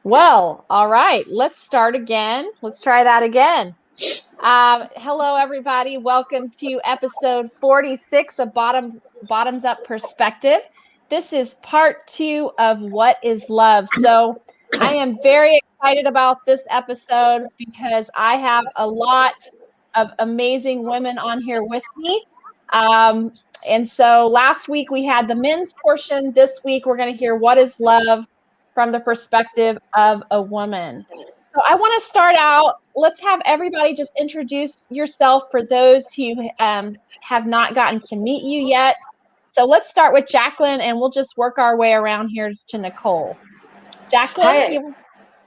Well, all right, let's start again. Let's try that again. Hello, everybody. Welcome to episode 46 of Bottoms Up Perspective. This is part 2 of What is Love. So I am very excited about this episode because I have a lot of amazing women on here with me. And so last week we had the men's portion. This week we're going to hear what is love from the perspective of a woman. So I want to start out. Let's have everybody just introduce yourself for those who have not gotten to meet you yet. So let's start with Jacqueline, and we'll just work our way around here to Nicole. Jacqueline, Hi.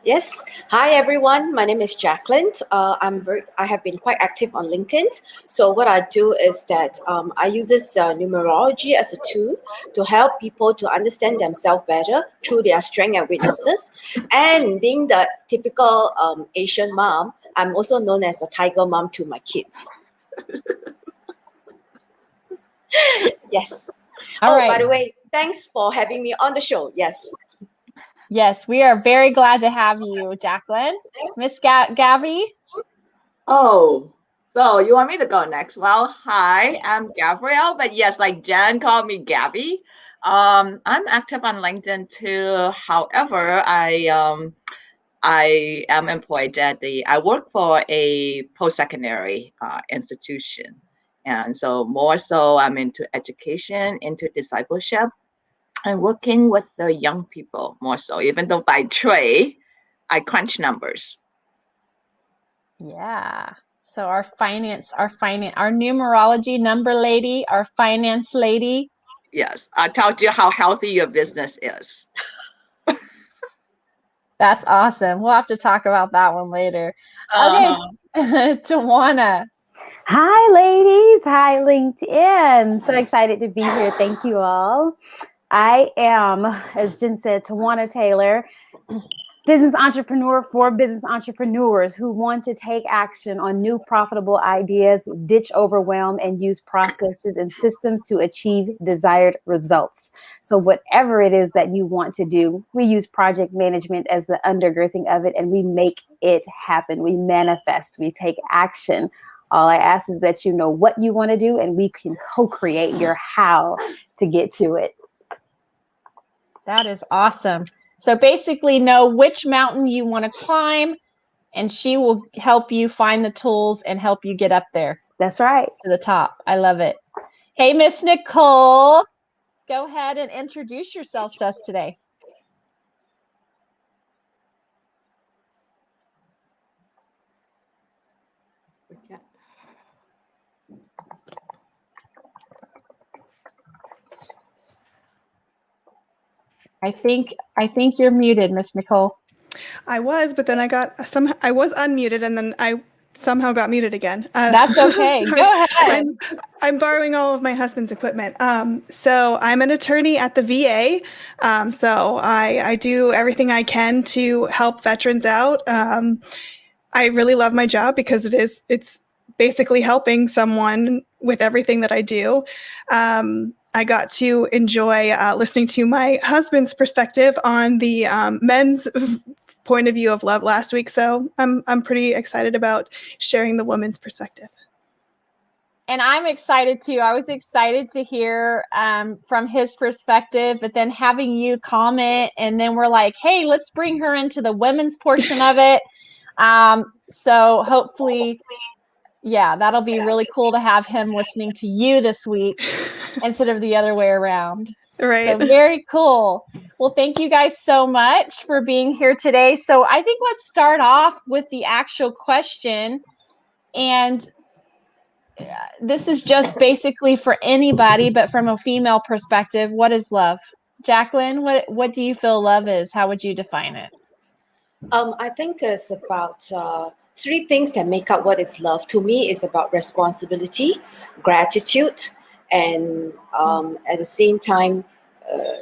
Yes. Hi, everyone. My name is Jacqueline. I have been quite active on LinkedIn. So what I do is that I use this numerology as a tool to help people to understand themselves better through their strengths and weaknesses. And being the typical Asian mom, I'm also known as a tiger mom to my kids. Yes. All right. By the way, thanks for having me on the show. Yes. Yes, we are very glad to have you, Jacqueline. Miss Gavi? Oh, so you want me to go next? Well, hi, I'm Gavrielle, but yes, like Jen called me Gabby. I'm active on LinkedIn too. However, I am employed I work for a post-secondary institution. And so more so I'm into education, into discipleship, and working with the young people more so, even though by trade, I crunch numbers. Yeah. So our numerology number lady, our finance lady. Yes, I told you how healthy your business is. That's awesome. We'll have to talk about that one later. Okay, TaJuanna. Hi, ladies. Hi, LinkedIn. So excited to be here. Thank you all. I am, as Jen said, TaJuanna Taylor, business entrepreneur for business entrepreneurs who want to take action on new profitable ideas, ditch overwhelm, and use processes and systems to achieve desired results. So whatever it is that you want to do, we use project management as the undergirding of it, and we make it happen. We manifest, we take action. All I ask is that you know what you want to do, and we can co-create your how to get to it. That is awesome. So basically know which mountain you want to climb, and she will help you find the tools and help you get up there. That's right. To the top. I love it. Hey, Miss Nicole, go ahead and introduce yourself to us today. I think you're muted, Miss Nicole. I was, but then I was unmuted, and then I somehow got muted again. That's okay. Go ahead. I'm borrowing all of my husband's equipment. So I'm an attorney at the VA. So I do everything I can to help veterans out. I really love my job because it's basically helping someone with everything that I do. I got to enjoy listening to my husband's perspective on the men's point of view of love last week. So I'm pretty excited about sharing the woman's perspective. And I'm excited too. I was excited to hear from his perspective, but then having you comment, and then we're like, hey, let's bring her into the women's portion of it. So hopefully, yeah, that'll be really cool to have him listening to you this week instead of the other way around. Right. So very cool. Well, thank you guys so much for being here today. So I think let's start off with the actual question. And this is just basically for anybody, but from a female perspective, what is love? Jacqueline, what do you feel love is? How would you define it? I think it's about 3 things that make up what is love. To me, it's about responsibility, gratitude, and at the same time,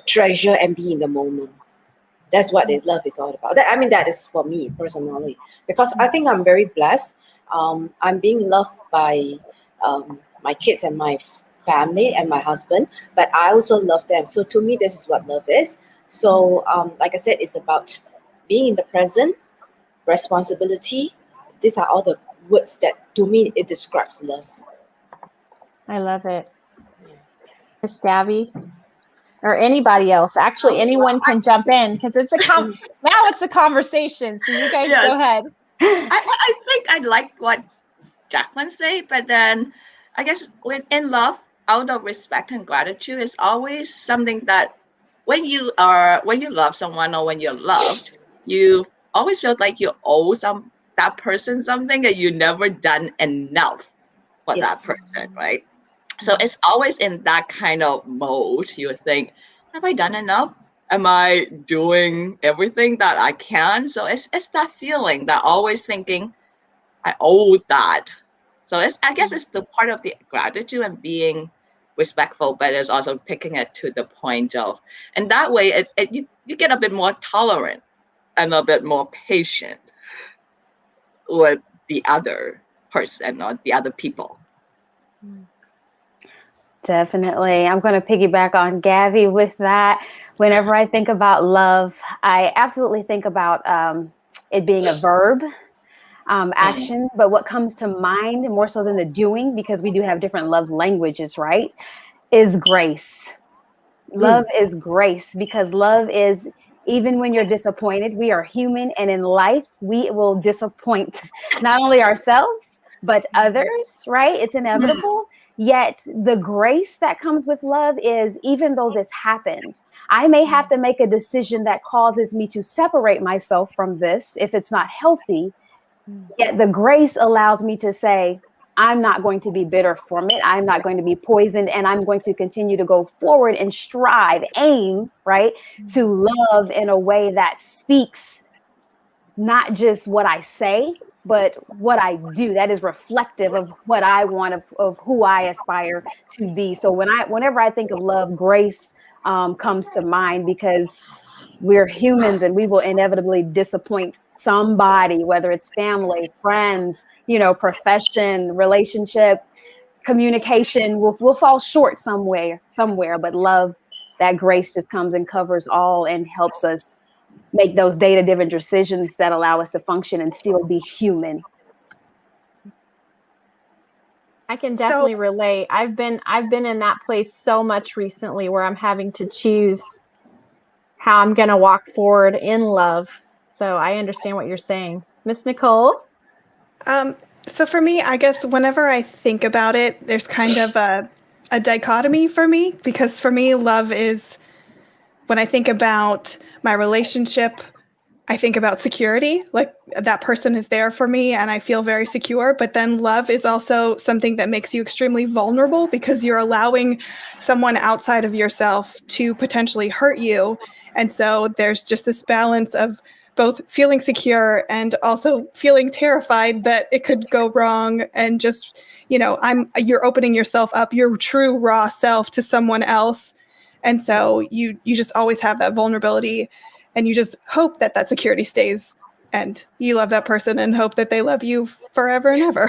treasure and be in the moment. That's what love is all about. That is for me personally, because I think I'm very blessed. I'm being loved by my kids and my family and my husband, but I also love them. So to me, this is what love is. So like I said, it's about being in the present, responsibility. These are all the words that, to me, it describes love. I love it. Miss Gabby or anybody else. Actually, anyone can jump in because it's now it's a conversation. So you guys Yes. go ahead. I think I like what Jacqueline said, but then I guess when in love, out of respect and gratitude is always something that when you love someone or when you're loved, you always feel like you owe that person something that you never done enough for that Yes. person, right? So it's always in that kind of mode. You would think, have I done enough? Am I doing everything that I can? So it's that feeling that always thinking I owe that. So I guess it's the part of the gratitude and being respectful, but it's also taking it to the point of, and that way you get a bit more tolerant and a bit more patient with the other person or the other people. Definitely. I'm going to piggyback on Gabby with that. Whenever I think about love, I absolutely think about it being a verb, action. But what comes to mind more so than the doing, because we do have different love languages, right, is grace. Love is grace, because love is, even when you're disappointed, we are human. And in life, we will disappoint not only ourselves, but others, right? It's inevitable. Yet the grace that comes with love is, even though this happened, I may have to make a decision that causes me to separate myself from this if it's not healthy. Yet the grace allows me to say, I'm not going to be bitter from it. I'm not going to be poisoned. And I'm going to continue to go forward and strive, aim, right, to love in a way that speaks not just what I say, but what I do, that is reflective of what I want, of who I aspire to be. So whenever I think of love, grace comes to mind, because we're humans and we will inevitably disappoint somebody, whether it's family, friends, profession, relationship, communication. We'll fall short somewhere, but love, that grace just comes and covers all and helps us make those data-driven decisions that allow us to function and still be human. I can definitely relate. I've been in that place so much recently where I'm having to choose how I'm going to walk forward in love. So I understand what you're saying. Miss Nicole? So for me, I guess whenever I think about it, there's kind of a dichotomy for me, because for me, love is, when I think about my relationship, I think about security, like that person is there for me and I feel very secure. But then love is also something that makes you extremely vulnerable, because you're allowing someone outside of yourself to potentially hurt you. And so there's just this balance of both feeling secure and also feeling terrified that it could go wrong. And just, you're opening yourself up, your true raw self, to someone else. And so you just always have that vulnerability, and you just hope that security stays, and you love that person and hope that they love you forever and ever.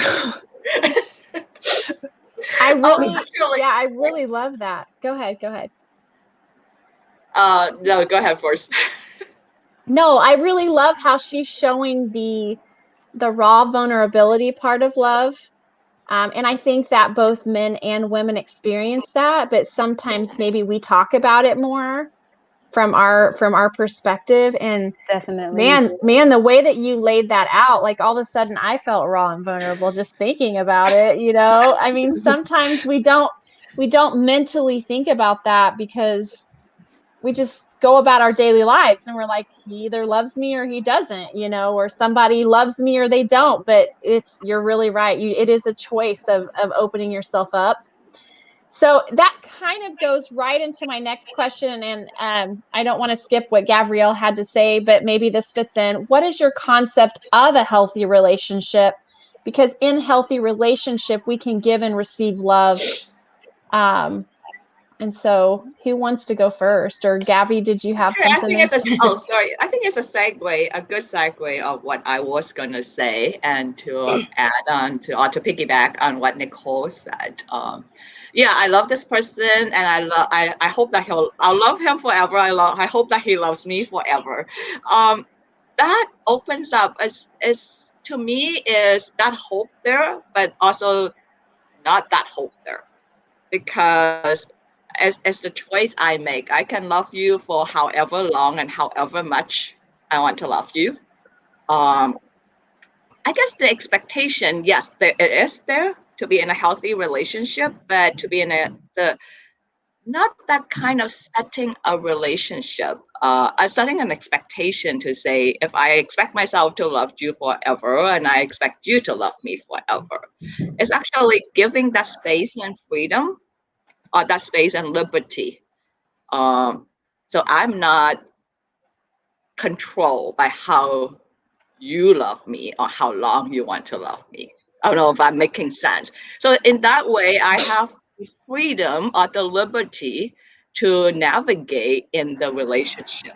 I really love that. Go ahead. No, go ahead first. No, I really love how she's showing the raw vulnerability part of love. And I think that both men and women experience that, but sometimes maybe we talk about it more from our perspective. And Definitely. man, the way that you laid that out, like all of a sudden I felt raw and vulnerable just thinking about it. I mean, sometimes we don't mentally think about that because we just go about our daily lives and we're like, he either loves me or he doesn't, or somebody loves me or they don't. But you're really right. It is a choice of opening yourself up. So that kind of goes right into my next question. And I don't want to skip what Gavrielle had to say, but maybe this fits in. What is your concept of a healthy relationship? Because in healthy relationship, we can give and receive love. And so who wants to go first? Or Gabby, did you have something? I think it's a segue, a good segue of what I was going to say, and to add on to, or to piggyback on what Nicole said. I love this person, and I hope that I'll love him forever. I hope that he loves me forever. that opens up, is to me, is that hope there, but also not that hope there, because as the choice I make, I can love you for however long and however much I want to love you. I guess the expectation, yes, it is there to be in a healthy relationship, but to be in the not that kind of setting a relationship. Setting an expectation to say, if I expect myself to love you forever and I expect you to love me forever, it's actually giving that space and freedom, or that space and liberty. So I'm not controlled by how you love me or how long you want to love me. I don't know if I'm making sense. So in that way, I have the freedom or the liberty to navigate in the relationship.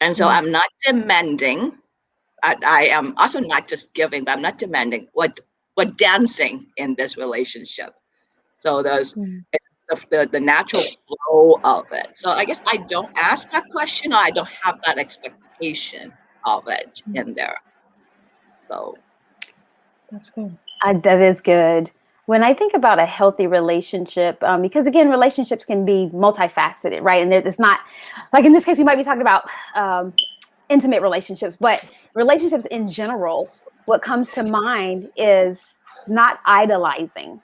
And so I'm not demanding. I am also not just giving, but I'm not demanding. We're dancing in this relationship. So there's the natural flow of it. So I guess I don't ask that question, or I don't have that expectation of it in there. So That's good. That is good. When I think about a healthy relationship, because again, relationships can be multifaceted, right? And it's not like in this case, we might be talking about intimate relationships, but relationships in general, what comes to mind is not idolizing,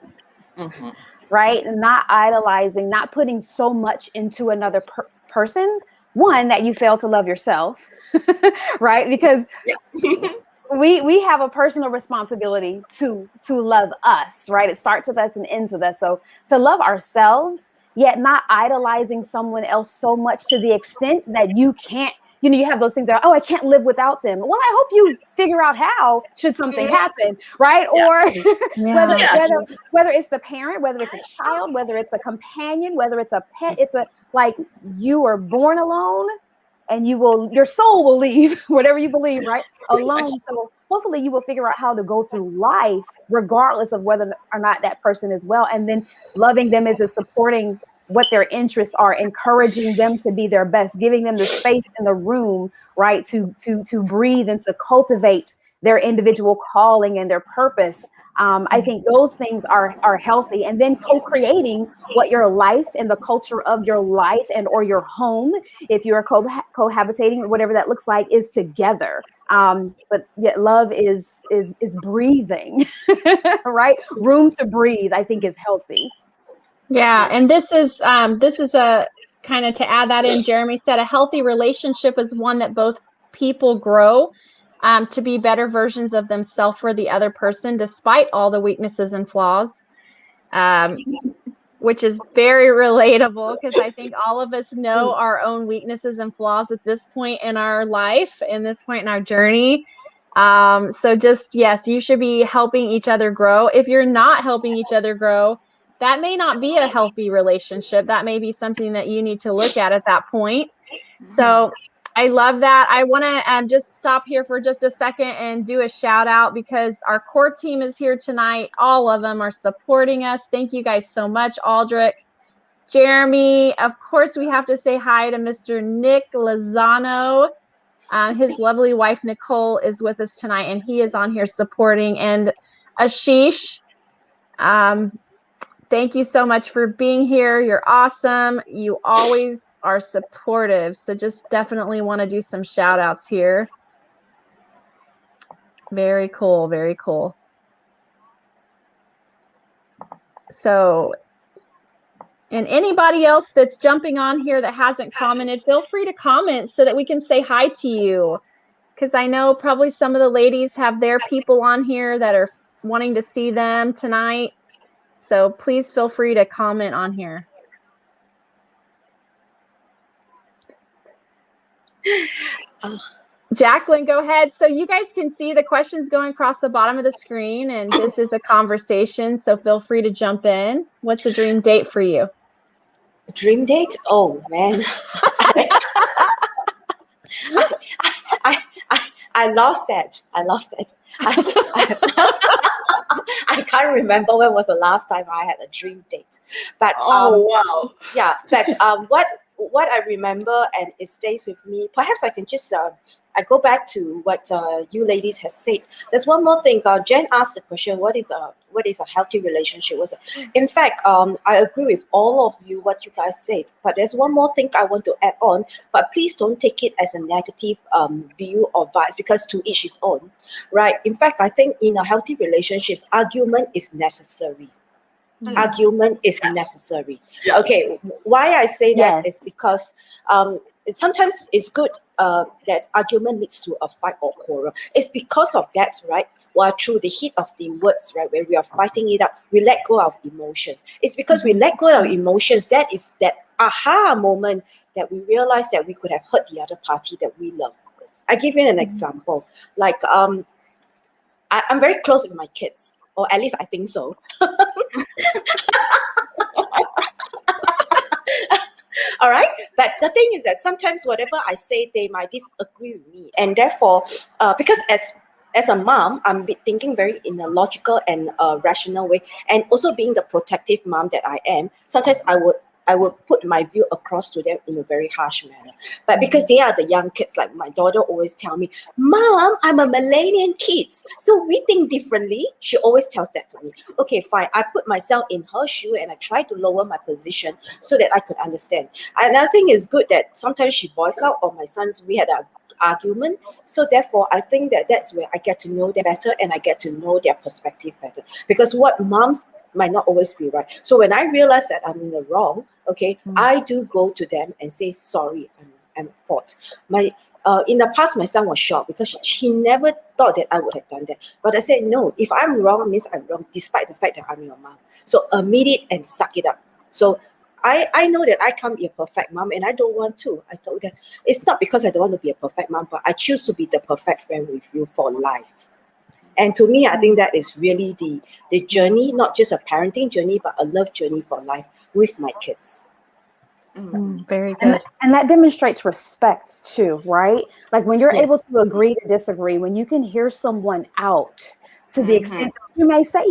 right? Not idolizing, not putting so much into another person. One, that you fail to love yourself, right? Because we have a personal responsibility to love us, right? It starts with us and ends with us. So to love ourselves, yet not idolizing someone else so much to the extent that you can't, you have those things that, oh, I can't live without them. Well, I hope you figure out how, should something happen, right? Or whether it's the parent, whether it's a child, whether it's a companion, whether it's a pet, it's like you were born alone. And your soul will leave, whatever you believe, right? Alone. So hopefully you will figure out how to go through life, regardless of whether or not that person is well. And then loving them is supporting what their interests are, encouraging them to be their best, giving them the space in the room, right? To breathe and to cultivate their individual calling and their purpose. I think those things are healthy, and then co-creating what your life and the culture of your life and or your home, if you're cohabitating or whatever that looks like, is together. But yet love is breathing, right? Room to breathe, I think, is healthy. Yeah, and this is a kind of, to add that in. Jeremy said a healthy relationship is one that both people grow to be better versions of themselves for the other person, despite all the weaknesses and flaws, which is very relatable, because I think all of us know our own weaknesses and flaws at this point in our life, in this point in our journey. So just, yes, you should be helping each other grow. If you're not helping each other grow, that may not be a healthy relationship. That may be something that you need to look at that point. So I love that. I want to just stop here for just a second and do a shout out, because our core team is here tonight. All of them are supporting us. Thank you guys so much. Aldrich, Jeremy, of course, we have to say hi to Mr. Nick Lozano. His lovely wife, Nicole, is with us tonight, and he is on here supporting. And Ashish, thank you so much for being here. You're awesome. You always are supportive. So just definitely want to do some shout outs here. Very cool. Very cool. So, and anybody else that's jumping on here that hasn't commented, feel free to comment so that we can say hi to you. Because I know probably some of the ladies have their people on here that are wanting to see them tonight. So please feel free to comment on here. Jacqueline, go ahead. So you guys can see the questions going across the bottom of the screen, and this is a conversation, so feel free to jump in. What's a dream date for you? Dream date? Oh, man. I lost that. I can't remember when was the last time I had a dream date. But wow. yeah. But what I remember and it stays with me, perhaps I can just I go back to what you ladies have said. There's one more thing. Jen asked the question, what is a healthy relationship? In fact, I agree with all of you what you guys said, but there's one more thing I want to add on. But please don't take it as a negative view or vibes, because to each his own, right? In fact, I think in a healthy relationships, argument is necessary. Argument is necessary. Yes. Okay, why I say that Yes. is because sometimes it's good that argument leads to a fight or quarrel. It's because of that, right? While through the heat of the words, right, when we are fighting it out, we let go of emotions. It's because we let go of emotions, that is that aha moment that we realize that we could have hurt the other party that we love. I give you an example. Like I'm very close with my kids, or at least I think so. All right, but the thing is that sometimes whatever I say, they might disagree with me, and therefore, because as a mom, I'm thinking very in a logical and rational way, and also being the protective mom that I am. Sometimes I would put my view across to them in a very harsh manner. But because they are the young kids, like my daughter always tell me, Mom, I'm a millennial kid, so we think differently. She always tells that to me. Okay, fine. I put myself in her shoe and I try to lower my position so that I could understand. Another thing is good that sometimes she voiced out, or my sons, we had an argument. So therefore, I think that that's where I get to know them better and I get to know their perspective better. Because what moms might not always be right. So when I realize that I'm in the wrong, okay, I do go to them and say, sorry, I'm at fault. In the past, my son was shocked because he never thought that I would have done that. But I said, no, if I'm wrong, it means I'm wrong, despite the fact that I'm your mom. So admit it and suck it up. So I know that I can't be a perfect mom, and I don't want to. I told them, it's not because I don't want to be a perfect mom, but I choose to be the perfect friend with you for life. And to me, I think that is really the journey, not just a parenting journey, but a love journey for life with my kids. Very good. And that demonstrates respect too, right? Like when you're able Yes. to agree to disagree, when you can hear someone out to the extent that you may say,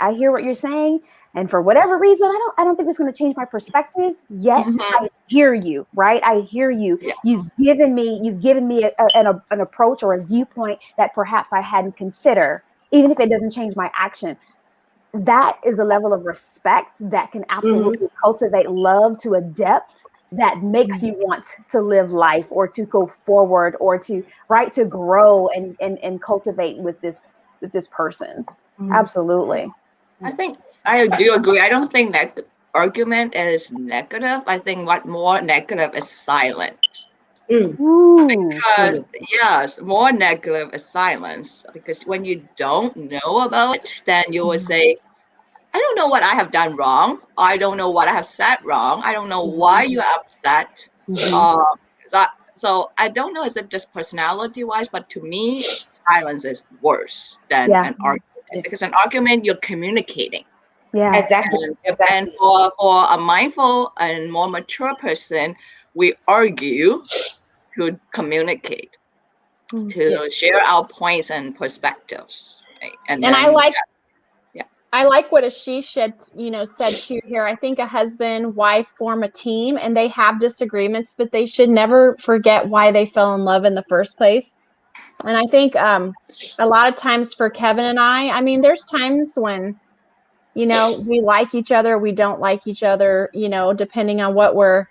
I hear what you're saying, and for whatever reason, I don't think it's going to change my perspective yet. I hear you, right? I hear you. Yeah. You've given me an approach or a viewpoint that perhaps I hadn't considered, even if it doesn't change my action. That is a level of respect that can absolutely cultivate love to a depth that makes you want to live life or to go forward or to grow and cultivate with this person. Absolutely. I think I do agree. I don't think that argument is negative. I think what more negative is silence. Because yes, more negative is silence. Because when you don't know about it, then you will say, I don't know what I have done wrong. I don't know what I have said wrong. I don't know why you are upset. So I don't know, is it just personality-wise, but to me, silence is worse than an argument. Because an argument, you're communicating. Yeah, exactly. And for a mindful and more mature person, we argue to communicate, to share our points and perspectives. Right? And I like yeah. I like what Ashish said too here. I think a husband, wife form a team and they have disagreements, but they should never forget why they fell in love in the first place. And I think a lot of times for Kevin and I mean, there's times when, we like each other, we don't like each other, depending on what we're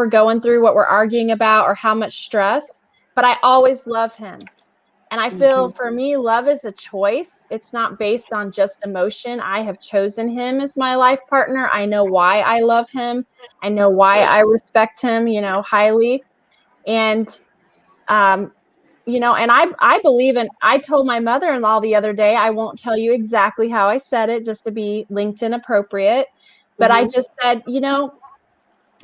going through, what we're arguing about, or how much stress. But I always love him. And I feel for me, love is a choice. It's not based on just emotion. I have chosen him as my life partner. I know why I love him. I know why I respect him, highly. And, and I believe in, I told my mother-in-law the other day, I won't tell you exactly how I said it just to be LinkedIn appropriate. But I just said,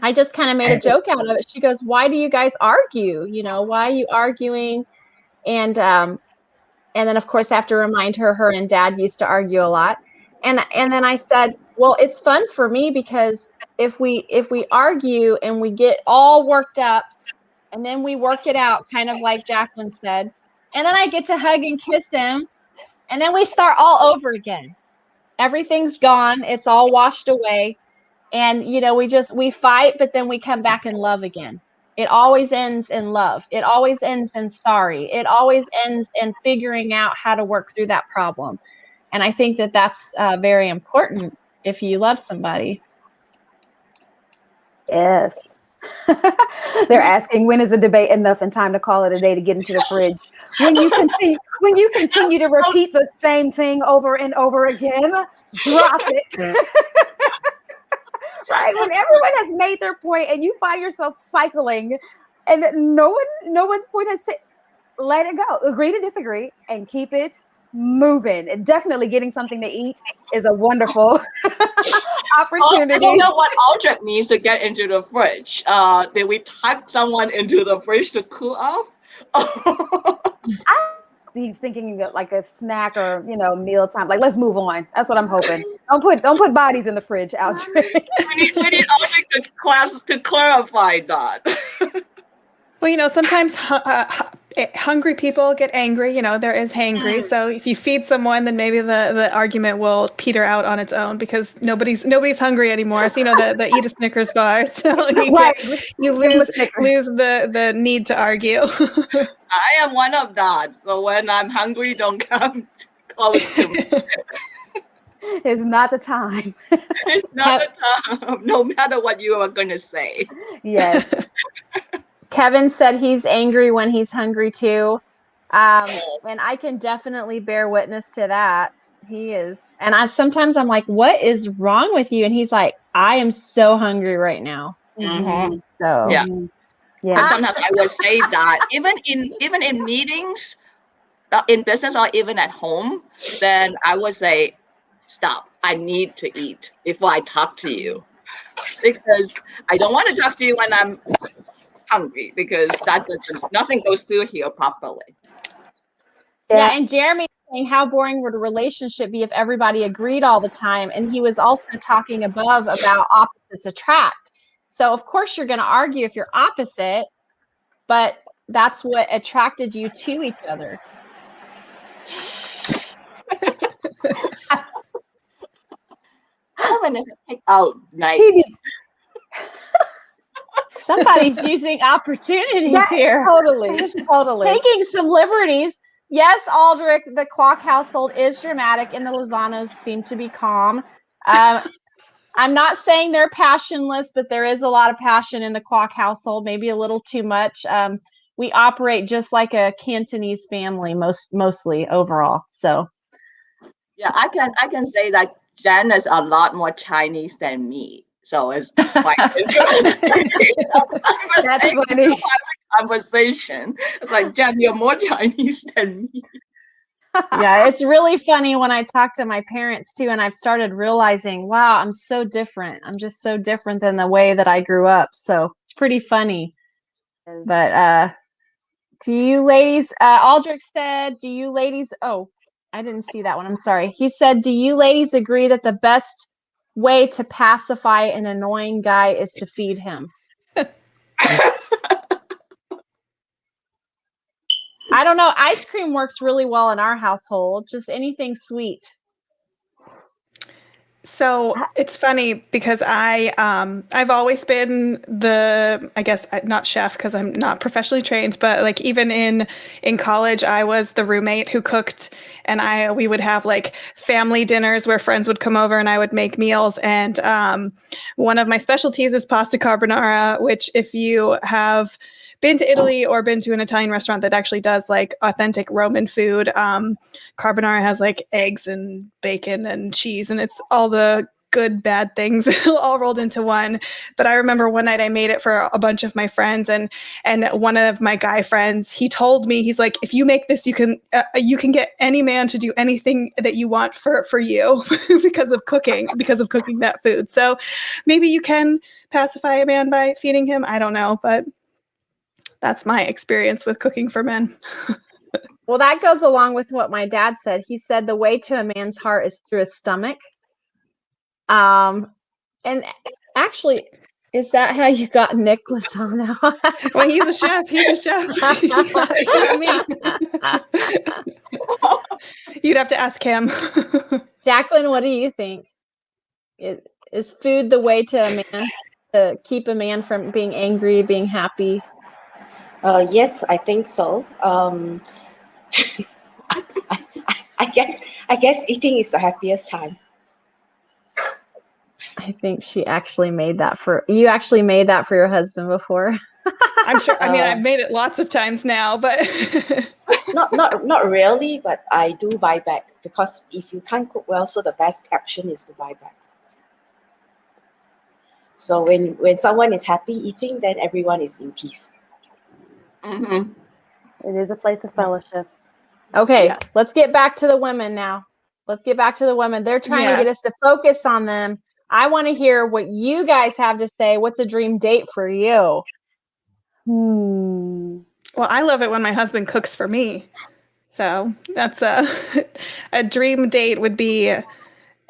I just kind of made a joke out of it. She goes, why do you guys argue? Why are you arguing? And then of course I have to remind her and dad used to argue a lot. And then I said, well, it's fun for me because if we argue and we get all worked up and then we work it out, kind of like Jacqueline said, and then I get to hug and kiss him and then we start all over again. Everything's gone. It's all washed away. And, we fight, but then we come back in love again. It always ends in love. It always ends in sorry. It always ends in figuring out how to work through that problem. And I think that that's very important if you love somebody. Yes. They're asking, when is a debate enough and time to call it a day to get into the fridge? When you continue to repeat the same thing over and over again, drop it. Right? When everyone has made their point and you find yourself cycling and no one's point has changed, let it go. Agree to disagree and keep it moving. And definitely getting something to eat is a wonderful opportunity. I don't know what Aldrich needs to get into the fridge. Did we type someone into the fridge to cool off? He's thinking that like a snack or mealtime. Like, let's move on. That's what I'm hoping. Don't put bodies in the fridge, Aldrich. we need Aldrich to clarify that. Well, sometimes hungry people get angry. There is hangry. So if you feed someone, then maybe the argument will peter out on its own because nobody's hungry anymore. So the eat a Snickers bar. So you lose the need to argue. I am one of that. So when I'm hungry, don't come close to me. It's not the time. It's not the time, no matter what you are going to say. Yes. Kevin said he's angry when he's hungry too. And I can definitely bear witness to that. He is. And sometimes I'm like, what is wrong with you? And he's like, I am so hungry right now. Mm-hmm. So yeah. And sometimes I will say that even in meetings, in business or even at home, then I would say, stop. I need to eat before I talk to you. Because I don't want to talk to you when I'm hungry, because nothing goes through here properly. Yeah, and Jeremy saying, how boring would a relationship be if everybody agreed all the time? And he was also talking above about opposites attract. So of course you're going to argue if you're opposite, but that's what attracted you to each other. Kevin is a pick out night. Somebody's using opportunities here. Totally. Taking some liberties. Yes, Aldrich, the Kwok household is dramatic and the Lozanos seem to be calm. I'm not saying they're passionless, but there is a lot of passion in the Kwok household, maybe a little too much. We operate just like a Cantonese family, mostly overall. So, yeah, I can say that Jen is a lot more Chinese than me. So it's quite interesting. That's funny. Conversation. It's like, Jen, you're more Chinese than me. Yeah, it's really funny when I talk to my parents too, and I've started realizing, wow, I'm so different. I'm just so different than the way that I grew up. So it's pretty funny. But do you ladies, Aldrich said, do you ladies, oh, I didn't see that one. I'm sorry. He said, do you ladies agree that the best way to pacify an annoying guy is to feed him? I don't know. Ice cream works really well in our household. Just anything sweet. So it's funny because I've always been I guess not chef because I'm not professionally trained, but like even in college, I was the roommate who cooked, and we would have like family dinners where friends would come over and I would make meals. And one of my specialties is pasta carbonara, which if you have been to Italy or been to an Italian restaurant that actually does like authentic Roman food, carbonara has like eggs and bacon and cheese, and it's all the good, bad things all rolled into one. But I remember one night I made it for a bunch of my friends, and one of my guy friends, he told me, he's like, if you make this, you can get any man to do anything that you want for you because of cooking that food. So maybe you can pacify a man by feeding him. I don't know, but that's my experience with cooking for men. Well, that goes along with what my dad said. He said the way to a man's heart is through his stomach. And actually, is that how you got Nick Lozano? Well, he's a chef. You'd have to ask him. Jacqueline, what do you think? Is food the way to a man, to keep a man from being angry, being happy? Yes, I think so. I guess eating is the happiest time. I think she actually made that for you. Actually made that for your husband before. I'm sure. I mean, I've made it lots of times now, but Not really, but I do buy back, because if you can't cook well, so the best option is to buy back. So when someone is happy eating, then everyone is in peace. Mm-hmm. It is a place of fellowship. Okay, Yeah. let's get back to the women now. Let's get back to the women. They're trying to get us to focus on them. I want to hear what you guys have to say. What's a dream date for you? Well, I love it when my husband cooks for me. So that's a dream date would be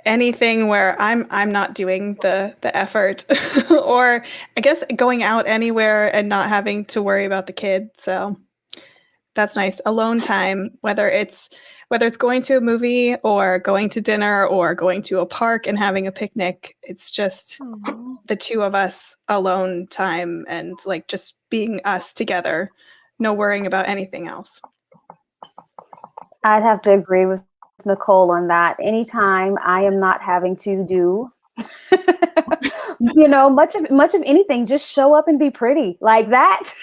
anything where I'm not doing the effort, or I guess going out anywhere and not having to worry about the kid. So that's nice. Alone time, whether it's going to a movie or going to dinner or going to a park and having a picnic. It's just the two of us alone time, and like just being us together, no worrying about anything else. I'd have to agree with Nicole on that. Anytime I am not having to do, much of anything, just show up and be pretty like that.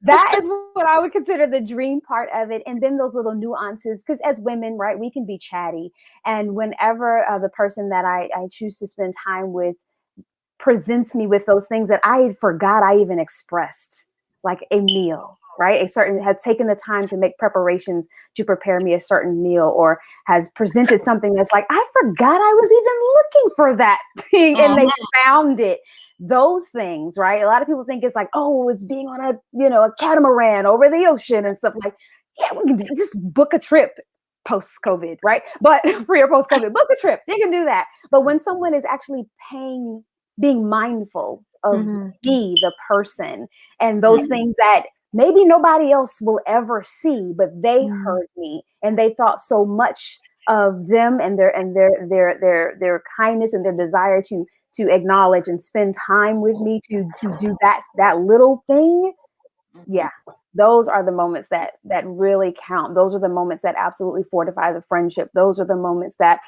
That is what I would consider the dream part of it. And then those little nuances, because as women, right, we can be chatty. And whenever the person that I choose to spend time with presents me with those things that I forgot I even expressed, like a meal, right? Has taken the time to make preparations to prepare me a certain meal, or has presented something that's like, I forgot I was even looking for that thing, and they found it. Those things, right? A lot of people think it's like, oh, it's being on a catamaran over the ocean and stuff. Like, yeah, we can just book a trip post-COVID, right? But pre or post-COVID, book a trip. You can do that. But when someone is actually being mindful of me, the person, and those things that maybe nobody else will ever see, but they heard me and they thought so much of them and their kindness and their desire to acknowledge and spend time with me to do that little thing. Yeah, those are the moments that really count. Those are the moments that absolutely fortify the friendship. Those are the moments that,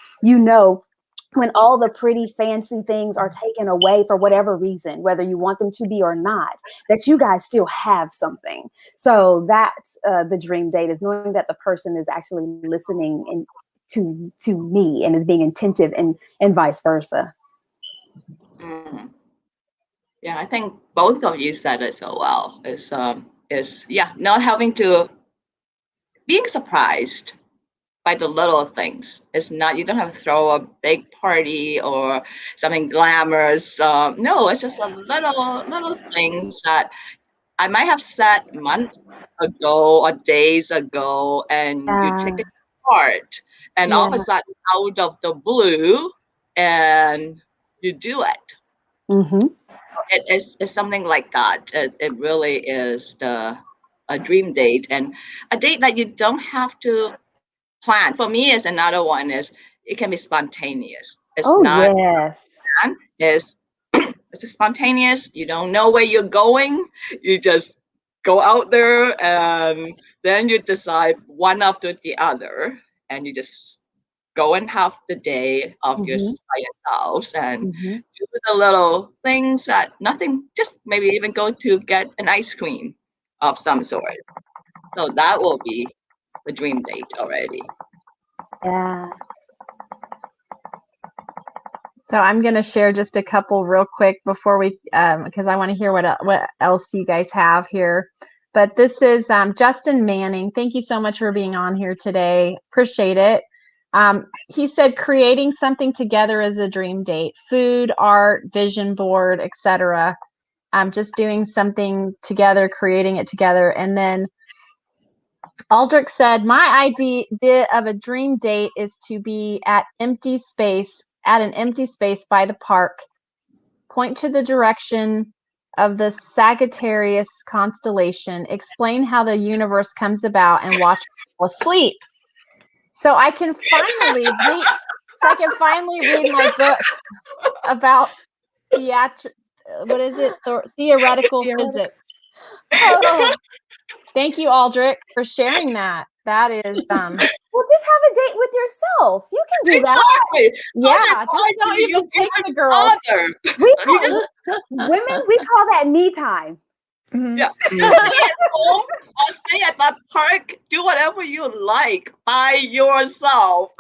when all the pretty fancy things are taken away for whatever reason, whether you want them to be or not, that you guys still have something. So that's the dream date, is knowing that the person is actually listening and to me and is being attentive, and vice versa. Yeah, I think both of you said it so well. Is not having to being surprised by the little things. It's not, you don't have to throw a big party or something glamorous. No, it's just a little things that I might have said months ago or days ago, and you take it apart, and all of a sudden, out of the blue, and you do it. It's something like that. It really is a dream date, and a date that you don't have to plan. For me, is another one is it can be spontaneous. It's not planned. It's just spontaneous. You don't know where you're going. You just go out there, and then you decide one after the other, and you just go and have the day of by yourselves, and do the little things that nothing, just maybe even go to get an ice cream of some sort. So that will be the dream date already. Yeah. So I'm going to share just a couple real quick before we, because I want to hear what else you guys have here. But this is Justin Manning. Thank you so much for being on here today. Appreciate it. He said creating something together is a dream date. Food, art, vision board, etc. Just doing something together, creating it together. And then Aldrich said, my idea of a dream date is to be at an empty space by the park, point to the direction of the Sagittarius constellation, explain how the universe comes about, and watch people sleep. So I can finally so I can finally read my books about theoretical physics. Oh, Thank you, Aldrich, for sharing that. That is well, just have a date with yourself. You can do that. Exactly. yeah, just don't even take the girl. Other. Women, we call that me time. Mhm. Yeah. Stay at home or stay at that park. Do whatever you like by yourself.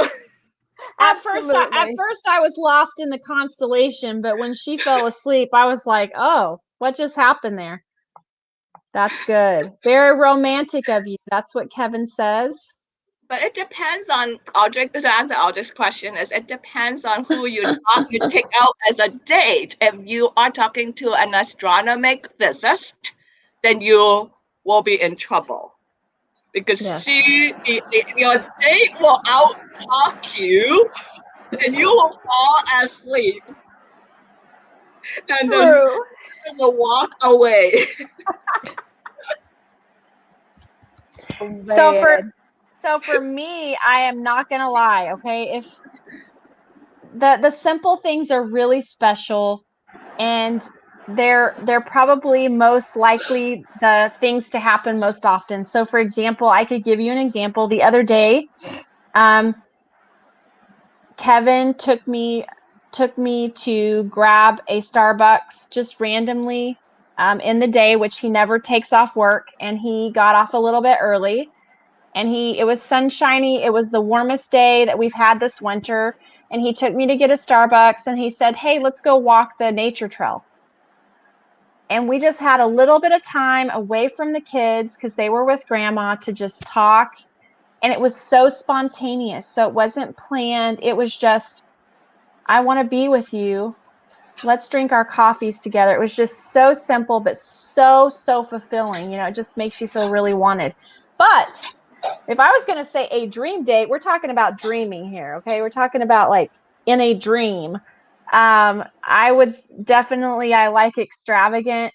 At first I was lost in the constellation, but when she fell asleep, I was like, oh, what just happened there? That's good. Very romantic of you. That's what Kevin says. But it depends on Aldrich. To answer Aldrich's question, is it depends on who you take out as a date. If you are talking to an astronomic physicist, then you will be in trouble because Yes. your date will out talk you, and you will fall asleep, and then True. will walk away. So for me, I am not gonna lie, okay? If the simple things are really special, and they're probably most likely the things to happen most often. So for example, I could give you an example. The other day, Kevin took me to grab a Starbucks just randomly in the day, which he never takes off work, and he got off a little bit early. And it was sunshiny. It was the warmest day that we've had this winter. And he took me to get a Starbucks, and he said, hey, let's go walk the nature trail. And we just had a little bit of time away from the kids because they were with grandma to just talk. And it was so spontaneous. So it wasn't planned. It was just, I want to be with you. Let's drink our coffees together. It was just so simple, but so fulfilling. You know, it just makes you feel really wanted. But if I was going to say a dream date, we're talking about dreaming here. Okay. We're talking about like in a dream. I would definitely, I like extravagant,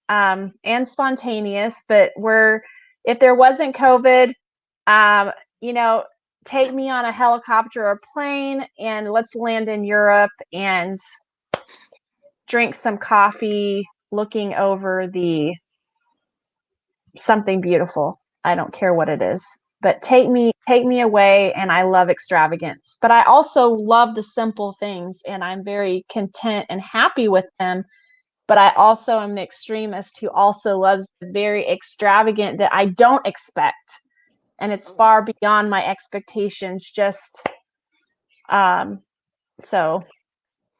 and spontaneous, but if there wasn't COVID, you know, take me on a helicopter or plane and let's land in Europe and drink some coffee, looking over something beautiful. I don't care what it is, but take me away. And I love extravagance, but I also love the simple things, and I'm very content and happy with them. But I also am the extremist who also loves the very extravagant that I don't expect, and it's far beyond my expectations. Just so.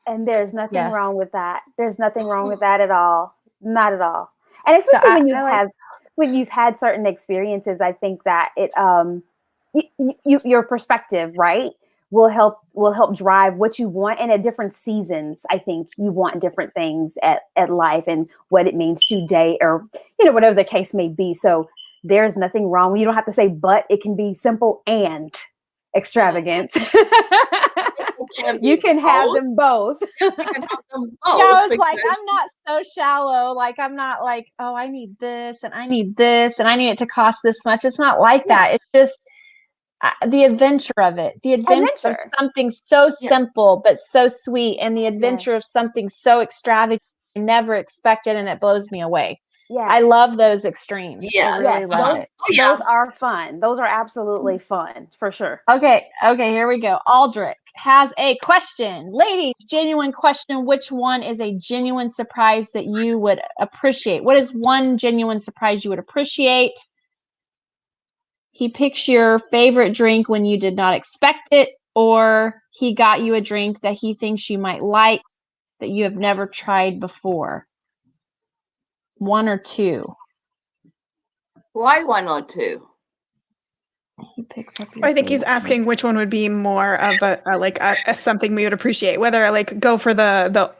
And there's nothing Yes. wrong with that. There's nothing wrong with that at all. Not at all. And especially So when you've had certain experiences, I think that it your perspective, right, will help drive what you want. And at different seasons, I think you want different things at life and what it means to date, or whatever the case may be. So there's nothing wrong. You don't have to say but. It can be simple and extravagant. You can have them both. You can have them both. Yeah, I was like, I'm not so shallow. Like, I'm not like, oh, I need this and I need this and I need it to cost this much. It's not like that. It's just the adventure of it. The adventure of something so simple but so sweet, and the adventure of something so extravagant I never expected, and it blows me away. Yeah, I love those extremes. Yes. I really love it. Those are fun. Those are absolutely fun, for sure. Okay, here we go. Aldrich has a question. Ladies, genuine question. Which one is a genuine surprise that you would appreciate? What is one genuine surprise you would appreciate? He picks your favorite drink when you did not expect it, or he got you a drink that he thinks you might like that you have never tried before. One or two? Why one or two? He picks up. I think he's asking which one would be more of a something we would appreciate. Whether I go for the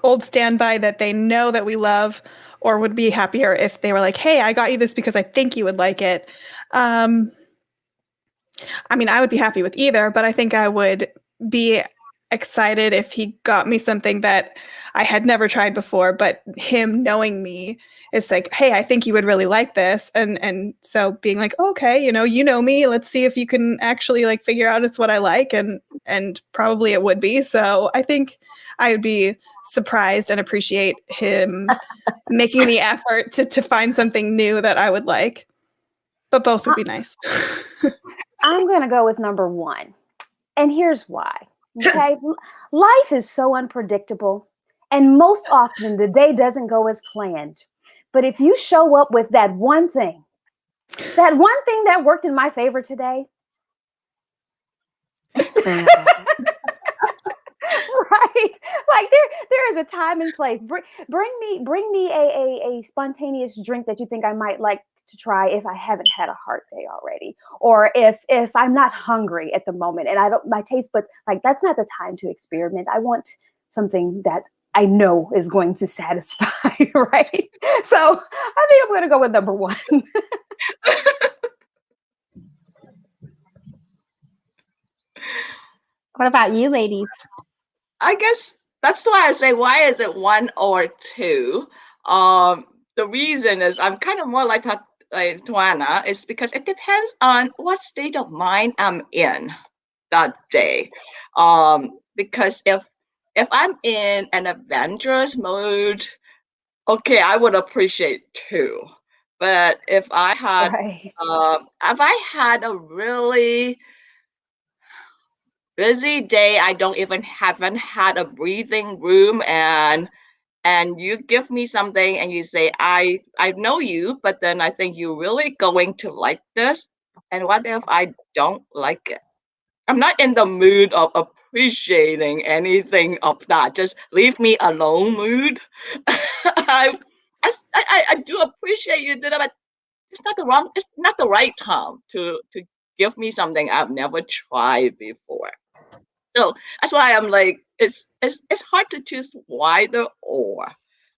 old standby that they know that we love, or would be happier if they were like, "Hey, I got you this because I think you would like it." I mean, I would be happy with either, but I think I would be excited if he got me something that I had never tried before, but him knowing me is like, hey, I think you would really like this. And so being like, okay, you know me, let's see if you can actually like figure out it's what I like. And probably it would be. So I think I would be surprised and appreciate him making the effort to find something new that I would like. But both would be nice. I'm going to go with number 1. And here's why. Okay. Life is so unpredictable. And most often the day doesn't go as planned. But if you show up with that one thing that worked in my favor today, right? Like there is a time and place. Bring me a spontaneous drink that you think I might like to try if I haven't had a hard day already, or if I'm not hungry at the moment and my taste buds, like, that's not the time to experiment. I want something that I know is going to satisfy, right? So I think I'm going to go with number 1. What about you, ladies? I guess that's why I say, why is it 1 or 2? The reason is I'm kind of more like TaJuanna, is because it depends on what state of mind I'm in that day. Because if I'm in an adventurous mode, okay, I would appreciate 2. But if I had Right. if I had a really busy day, I haven't had a breathing room, and you give me something and you say, I know you, but then I think you're really going to like this. And what if I don't like it? I'm not in the mood of appreciating anything of that. Just leave me alone mood. I do appreciate you did it, but it's not the right time to give me something I've never tried before. So that's why I'm like, it's hard to choose either or.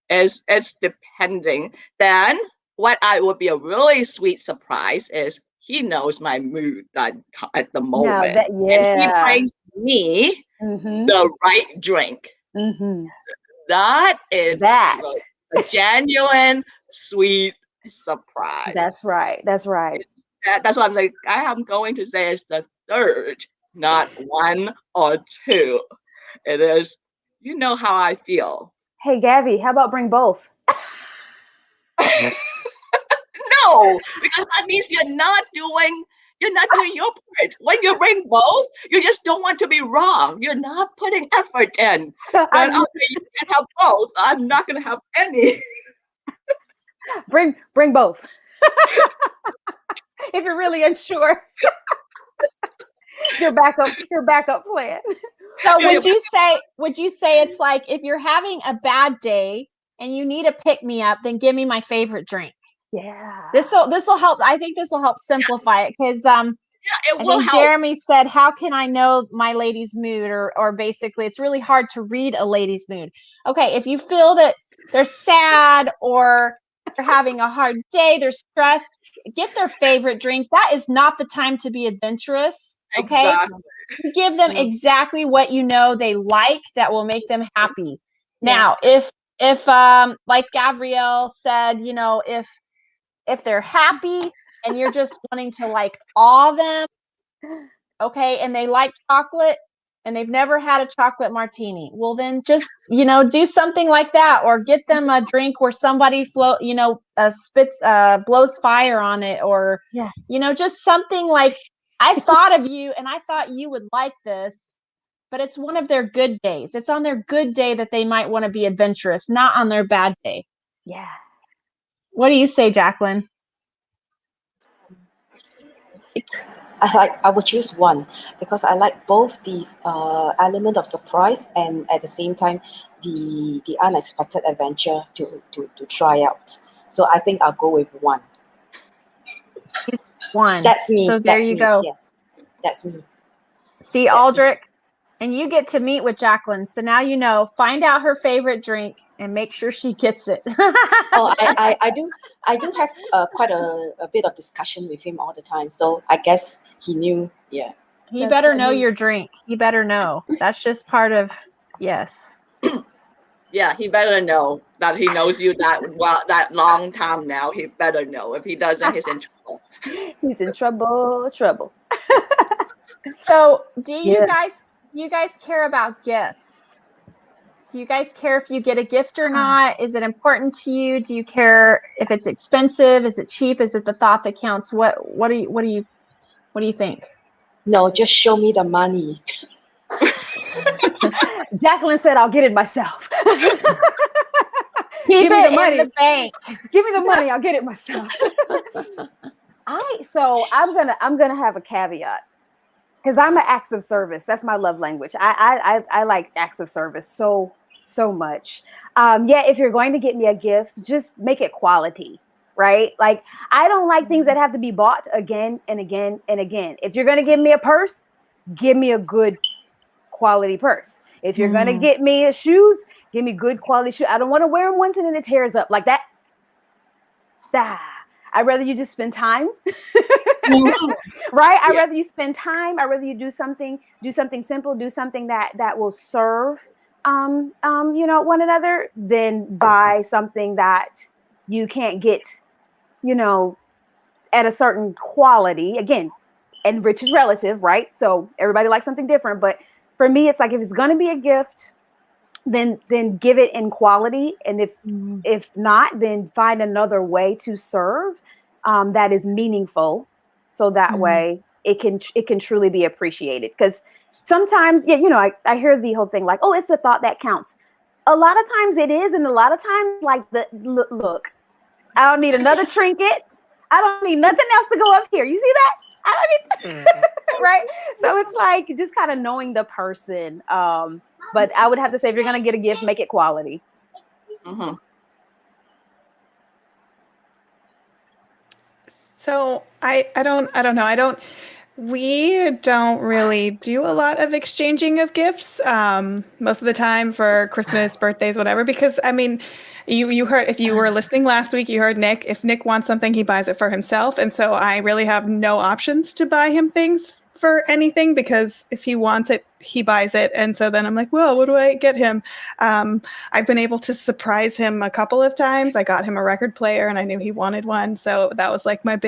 It's depending. Then what I would be a really sweet surprise is he knows my mood at the Now moment, that, and he yeah. brings me Mm-hmm. the right drink. Mm-hmm. That is That. like a genuine sweet surprise. That's right. That's right. That's what I'm like. I am going to say it's the third, not 1 or 2. It is, you know how I feel. Hey, Gabby, how about bring both? No, because that means you're not doing your part. When you bring both, you just don't want to be wrong. You're not putting effort in. But okay, you can have both. I'm not gonna have any. Bring both. If you're really unsure. your backup plan. So would you say it's like, if you're having a bad day and you need a pick me up, then give me my favorite drink? Yeah. This will help. I think this will help simplify it, because Yeah, it I will think help. Jeremy said, how can I know my lady's mood? Or basically, it's really hard to read a lady's mood. Okay, if you feel that they're sad or they're having a hard day, they're stressed, get their favorite drink. That is not the time to be adventurous. Okay. Exactly. You give them exactly what you know they like that will make them happy. Now, if like Gavrielle said, if they're happy and you're just wanting to like awe them, okay, and they like chocolate and they've never had a chocolate martini, well, then just do something like that, or get them a drink where somebody blows fire on it, or just something like, I thought of you and I thought you would like this. But it's one of their good days. It's on their good day that they might want to be adventurous, not on their bad day. Yeah. What do you say, Jacqueline? I would choose 1 because I like both these element of surprise and at the same time the unexpected adventure to try out. So I think I'll go with 1. 1. That's me. So there you go. Yeah, that's me. See, Aldrich, and you get to meet with Jacqueline. So now find out her favorite drink and make sure she gets it. I do have quite a bit of discussion with him all the time. So I guess he knew. Yeah. He better know your drink. He better know. That's just part of, yes. Yeah, he better know that he knows you that long time now. He better know. If he doesn't, he's in trouble. He's in trouble. So do you guys care about gifts? Do you guys care if you get a gift or not? Is it important to you? Do you care if it's expensive? Is it cheap? Is it the thought that counts? What do you think? No, just show me the money. Jacqueline said, "I'll get it myself." Keep it in the bank. Give me the money. I'll get it myself. I'm gonna have a caveat because I'm an acts of service. That's my love language. I like acts of service so much. If you're going to get me a gift, just make it quality, right? Like I don't like things that have to be bought again and again and again. If you're gonna give me a purse, give me a good quality purse. If you're gonna get me shoes, give me good quality shoes. I don't want to wear them once and then it tears up like that. I'd rather you just spend time, right? I'd rather you spend time. I'd rather you do something simple, do something that will serve, one another than buy something that you can't get, at a certain quality. Again, and rich is relative, right? So everybody likes something different. But for me, it's like if it's going to be a gift, then give it in quality, and if not, then find another way to serve that is meaningful, so that way it can truly be appreciated. Because sometimes, I hear the whole thing like, oh, it's the thought that counts. A lot of times it is, and a lot of times, like look, I don't need another trinket. I don't need nothing else to go up here. You see that? I don't need right. So it's like just kind of knowing the person. But I would have to say, if you're going to get a gift, make it quality. Mm-hmm. So I don't know. We don't really do a lot of exchanging of gifts most of the time for Christmas, birthdays, whatever, because I mean, you heard, if you were listening last week, you heard Nick, if Nick wants something, he buys it for himself. And so I really have no options to buy him things for anything, because if he wants it, he buys it. And so then I'm like, well, what do I get him? I've been able to surprise him a couple of times. I got him a record player and I knew he wanted one. So that was like my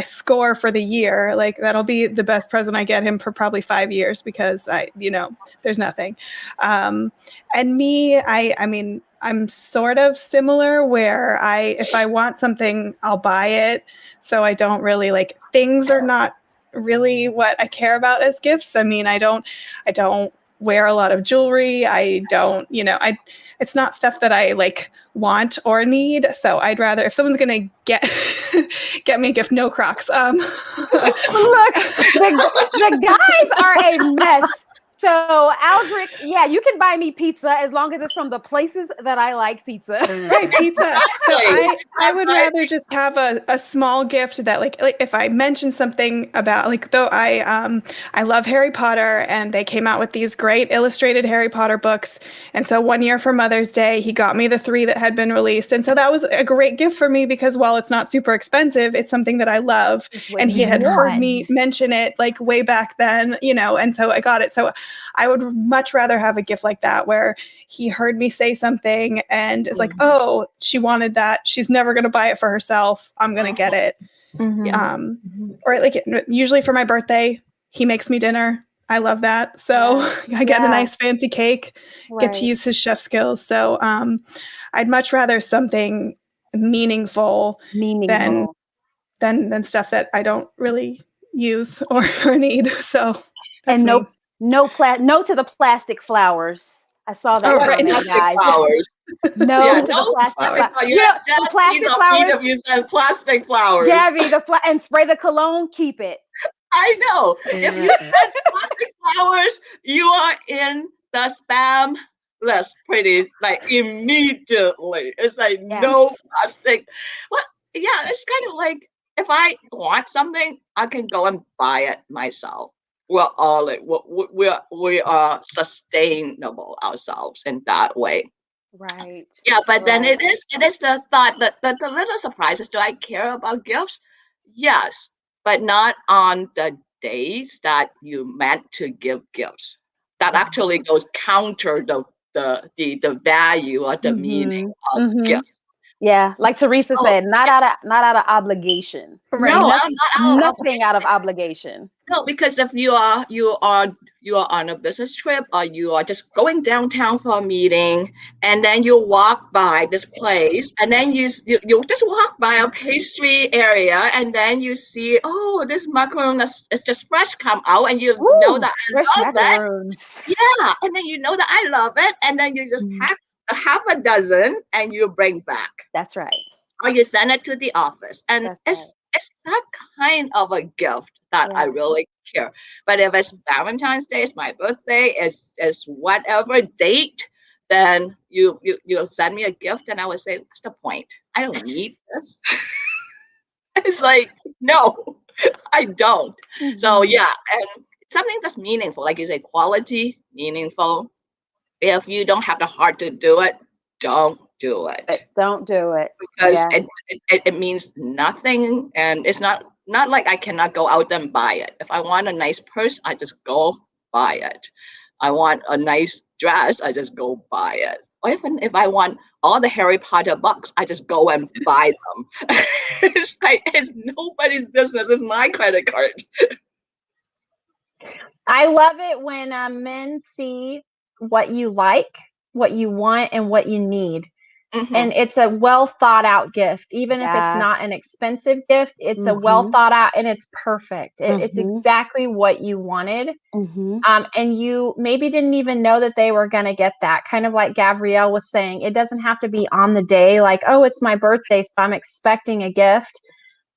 score for the year. Like that'll be the best present I get him for probably 5 years, because there's nothing. And me, I mean, I'm sort of similar where if I want something, I'll buy it. So I don't really things are not really what I care about as gifts. I mean, I don't wear a lot of jewelry. I don't, it's not stuff that I want or need. So I'd rather, if someone's going to get me a gift, no Crocs. Look, the guys are a mess. So Aldrich, yeah, you can buy me pizza as long as it's from the places that I like pizza. Right, pizza. So I would rather just have a small gift that like if I mention something about though I love Harry Potter, and they came out with these great illustrated Harry Potter books. And so one year for Mother's Day, he got me the 3 that had been released. And so that was a great gift for me, because while it's not super expensive, it's something that I love. And he had heard me mention it way back then, and so I got it. So I would much rather have a gift like that, where he heard me say something and is like, oh, she wanted that. She's never going to buy it for herself. I'm going to get it. Or usually for my birthday, he makes me dinner. I love that. So I get a nice fancy cake, get to use his chef skills. So I'd much rather something meaningful than stuff that I don't really use or need. So and no to the plastic flowers. I saw that. Guys. Flowers. No to the plastic flowers. Plastic flowers. Gabby, and spray the cologne. Keep it. I know. If you send plastic flowers, you are in the spam list pretty immediately. It's no plastic. Well, yeah, it's kind of like if I want something, I can go and buy it myself. We are sustainable ourselves in that way. Right. Yeah, but then it is the thought that the little surprises. Do I care about gifts? Yes, but not on the days that you meant to give gifts. That actually goes counter the value or the meaning of gifts. Yeah, like Teresa said, not out of obligation. Right. No, I'm not Nothing out of obligation. No, because if you are on a business trip, or you are just going downtown for a meeting, and then you walk by this place, and then you just walk by a pastry area, and then you see, oh, this macaron is just fresh come out, and you know that fresh I love that. macaroons. Yeah, and then you know that I love it, and then you just pack half a dozen and you bring back. That's right. Or you send it to the office, and it's that kind of a gift that I really care. But if it's Valentine's Day, it's my birthday, it's whatever date, then you send me a gift, and I would say, what's the point? I don't need this. It's like, no, I don't. So yeah, and something that's meaningful, like you say, quality, meaningful. If you don't have the heart to do it, don't do it. Don't do it. Because it means nothing, and it's not like I cannot go out and buy it. If I want a nice purse, I just go buy it. I want a nice dress, I just go buy it. Or even if I want all the Harry Potter books, I just go and buy them. It's like, it's nobody's business. It's my credit card. I love it when men see what you like, what you want, and what you need. And it's a well thought out gift. Even if it's not an expensive gift, it's a well thought out, and it's perfect. It's exactly what you wanted. And you maybe didn't even know that they were going to get that. Kind of like Gavrielle was saying, it doesn't have to be on the day, like, oh, it's my birthday, so I'm expecting a gift.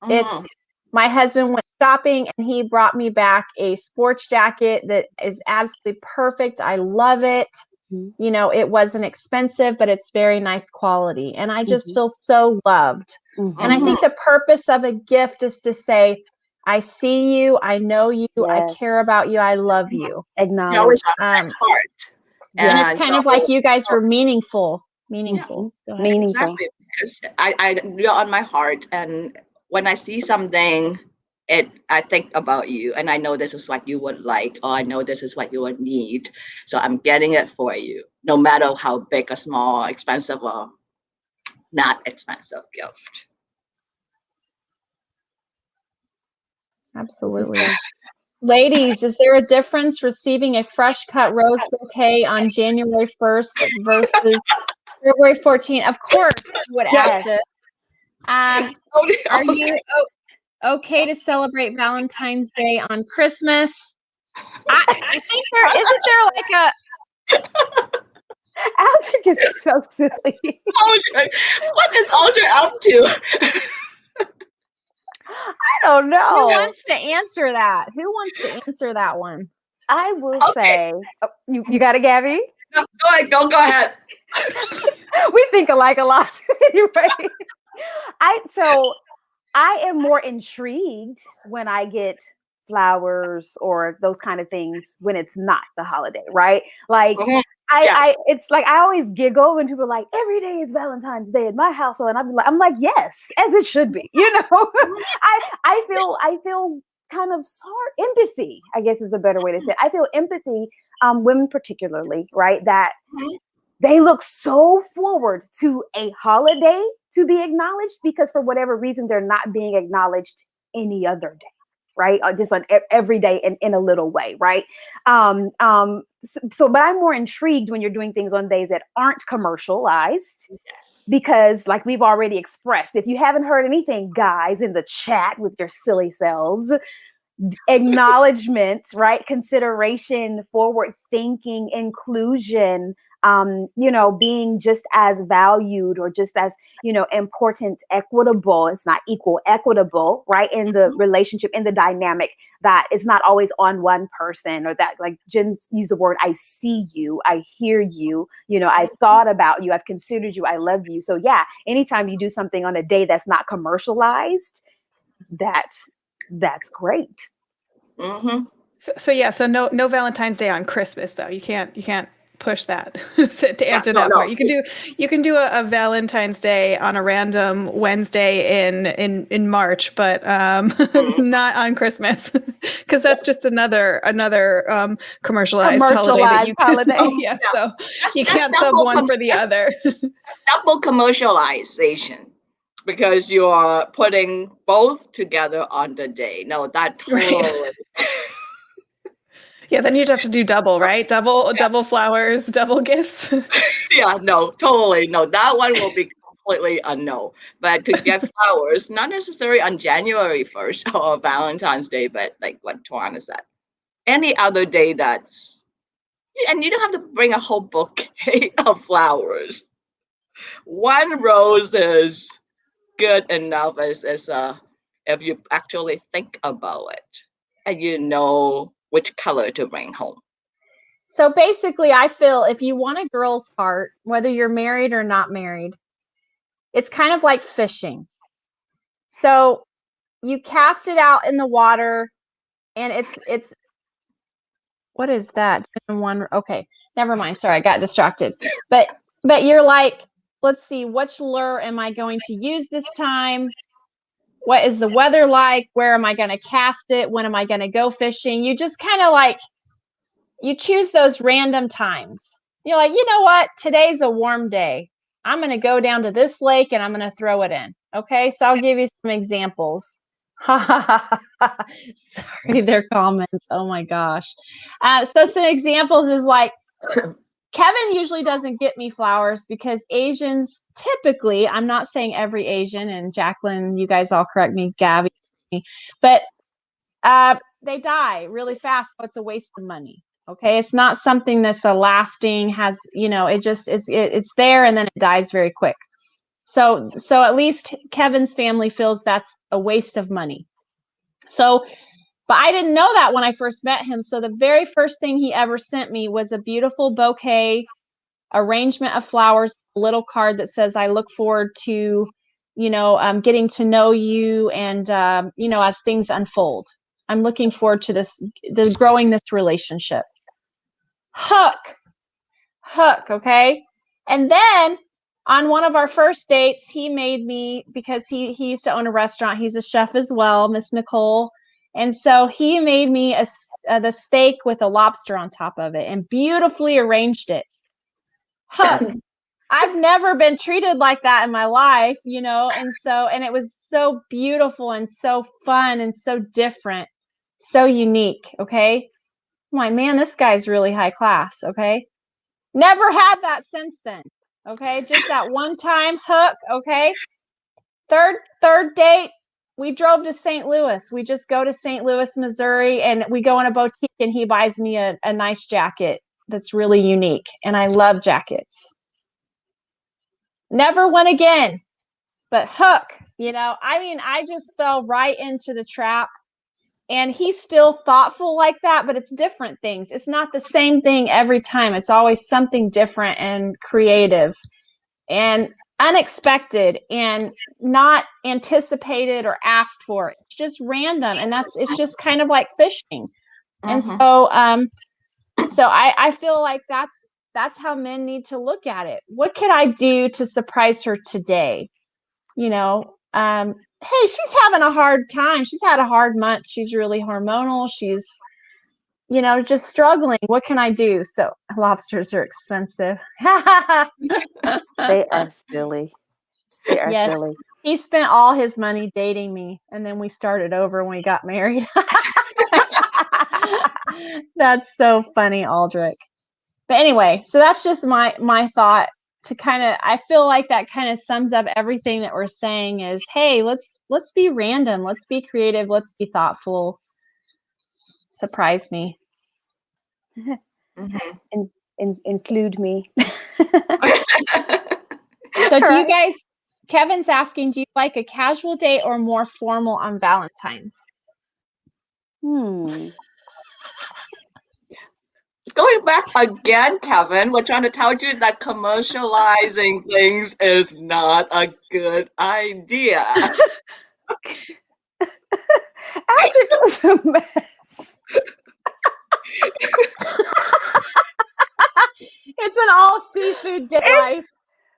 It's my husband went shopping, and he brought me back a sports jacket that is absolutely perfect. I love it. You know, it wasn't expensive, but it's very nice quality. And I just feel so loved. And I think the purpose of a gift is to say, I see you, I know you, I care about you, I love you. Acknowledge. Heart. And it's kind of like you guys were meaningful. Meaningful. Exactly. Because you're on my heart, and when I see something, I think about you, and I know this is what you would like, or I know this is what you would need. So I'm getting it for you, no matter how big or small, expensive or not expensive gift. Absolutely. Ladies, is there a difference receiving a fresh cut rose bouquet on January 1st versus February 14th? Of course, I would ask this. Are you okay to celebrate Valentine's Day on Christmas? I think isn't there like a Aldrich is so silly. Aldrich, what is Aldrich up to? I don't know. Who wants to answer that? Who wants to answer that one? I will say, you got it, Gabby? No, go ahead. We think alike a lot. Anyway, I am more intrigued when I get flowers or those kind of things when it's not the holiday, right? Like it's like I always giggle when people are like, every day is Valentine's Day in my household, and I'm like, yes, as it should be. You know, I feel kind of empathy, I guess is a better way to say it. I feel empathy, women particularly, right? That they look so forward to a holiday to be acknowledged, because for whatever reason, they're not being acknowledged any other day, right? Just on every day in a little way, right? But I'm more intrigued when you're doing things on days that aren't commercialized, because like we've already expressed, if you haven't heard anything, guys, in the chat with your silly selves, acknowledgement, right? Consideration, forward thinking, inclusion, being just as valued or just as, important, equitable. It's not equal, equitable, right? In the relationship, in the dynamic, that it's not always on one person, or that, like Jen used the word, I see you, I hear you, I thought about you, I've considered you, I love you. So yeah, anytime you do something on a day that's not commercialized, that's great. So no Valentine's Day on Christmas though. You can't push that to answer that part. You can do a Valentine's Day on a random Wednesday in March, but not on Christmas, because that's just another commercialized holiday that you can. Yeah, so you can't sub one for the other. Double commercialization, because you are putting both together on the day. No, that totally. Right. Yeah, then you'd have to do double, right? Double flowers, double gifts. Yeah, no, totally. No, that one will be completely a no. But to get flowers, not necessarily on January 1st or Valentine's Day, but like what TaJuanna said, any other day and you don't have to bring a whole bouquet of flowers. One rose is good enough as if you actually think about it and you know which color to bring home. So basically, I feel if you want a girl's heart, whether you're married or not married, it's kind of like fishing. So you cast it out in the water, and it's what is that? Okay, never mind. Sorry, I got distracted. But you're like, let's see, which lure am I going to use this time? What is the weather like? Where am I going to cast it? When am I going to go fishing? You just kind of like, you choose those random times. You're like, you know what? Today's a warm day. I'm going to go down to this lake and I'm going to throw it in. Okay. So I'll give you some examples. Sorry, their comments. Oh my gosh. So some examples is like, Kevin usually doesn't get me flowers because Asians typically, I'm not saying every Asian, and Jacqueline, you guys all correct me, Gabby, but they die really fast. So it's a waste of money. Okay. It's not something that's a lasting, has, it just, it's there and then it dies very quick. So at least Kevin's family feels that's a waste of money. So, but I didn't know that when I first met him. So the very first thing he ever sent me was a beautiful bouquet arrangement of flowers, a little card that says, I look forward to, getting to know you and, as things unfold. I'm looking forward to growing this relationship. Hook. Okay. And then on one of our first dates, he made me, because he used to own a restaurant. He's a chef as well, Miss Nicole. And so he made me the steak with a lobster on top of it and beautifully arranged it. Hook. I've never been treated like that in my life, and it was so beautiful and so fun and so different, so unique. Okay. I'm like, man, this guy's really high class. Okay. Never had that since then. Okay. Just that one time. Hook. Okay. Third date, we drove to St. Louis. We just go to St. Louis, Missouri, and we go in a boutique and he buys me a nice jacket that's really unique. And I love jackets. Never went again, but hook, I just fell right into the trap. And he's still thoughtful like that, but it's different things. It's not the same thing every time. It's always something different and creative and unexpected and not anticipated or asked for. It's just random. And it's just kind of like fishing. And so I feel like that's how men need to look at it. What could I do to surprise her today? Hey, she's having a hard time. She's had a hard month. She's really hormonal. She's, just struggling. What can I do? So lobsters are expensive. They are silly. They are silly. He spent all his money dating me, and then we started over when we got married. That's so funny, Aldrich. But anyway, so that's just my thought to I feel like that kind of sums up everything that we're saying is, hey, let's be random. Let's be creative. Let's be thoughtful. Surprise me. Include me. So do you guys, Kevin's asking, do you like a casual date or more formal on Valentine's? Going back again, Kevin, we're trying to tell you that commercializing things is not a good idea. Aldrich was a mess. It's an all seafood life.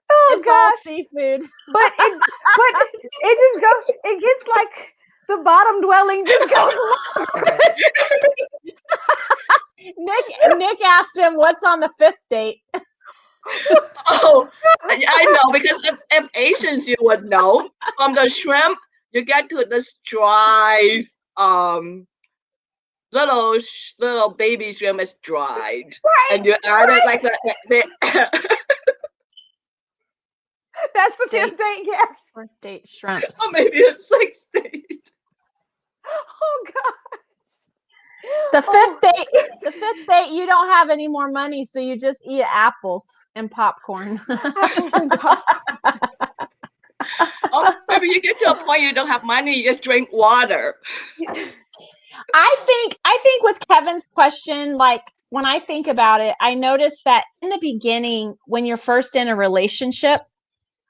Oh It's all gosh. seafood. But it just goes, it gets like the bottom dwelling just goes longer. Nick asked him what's on the 5th date. Oh, I know, because if Asians, you would know. From the shrimp, you get to this dry, little baby shrimp is dried, and you add it like that. That's the 5th date, yes. 4th date shrimps. Or maybe it's 6th date. Oh gosh. The 5th date. The 5th date, you don't have any more money, so you just eat apples and popcorn. Apples and popcorn. Or maybe you get to a point you don't have money, you just drink water. I think with Kevin's question, like when I think about it, I noticed that in the beginning, when you're first in a relationship,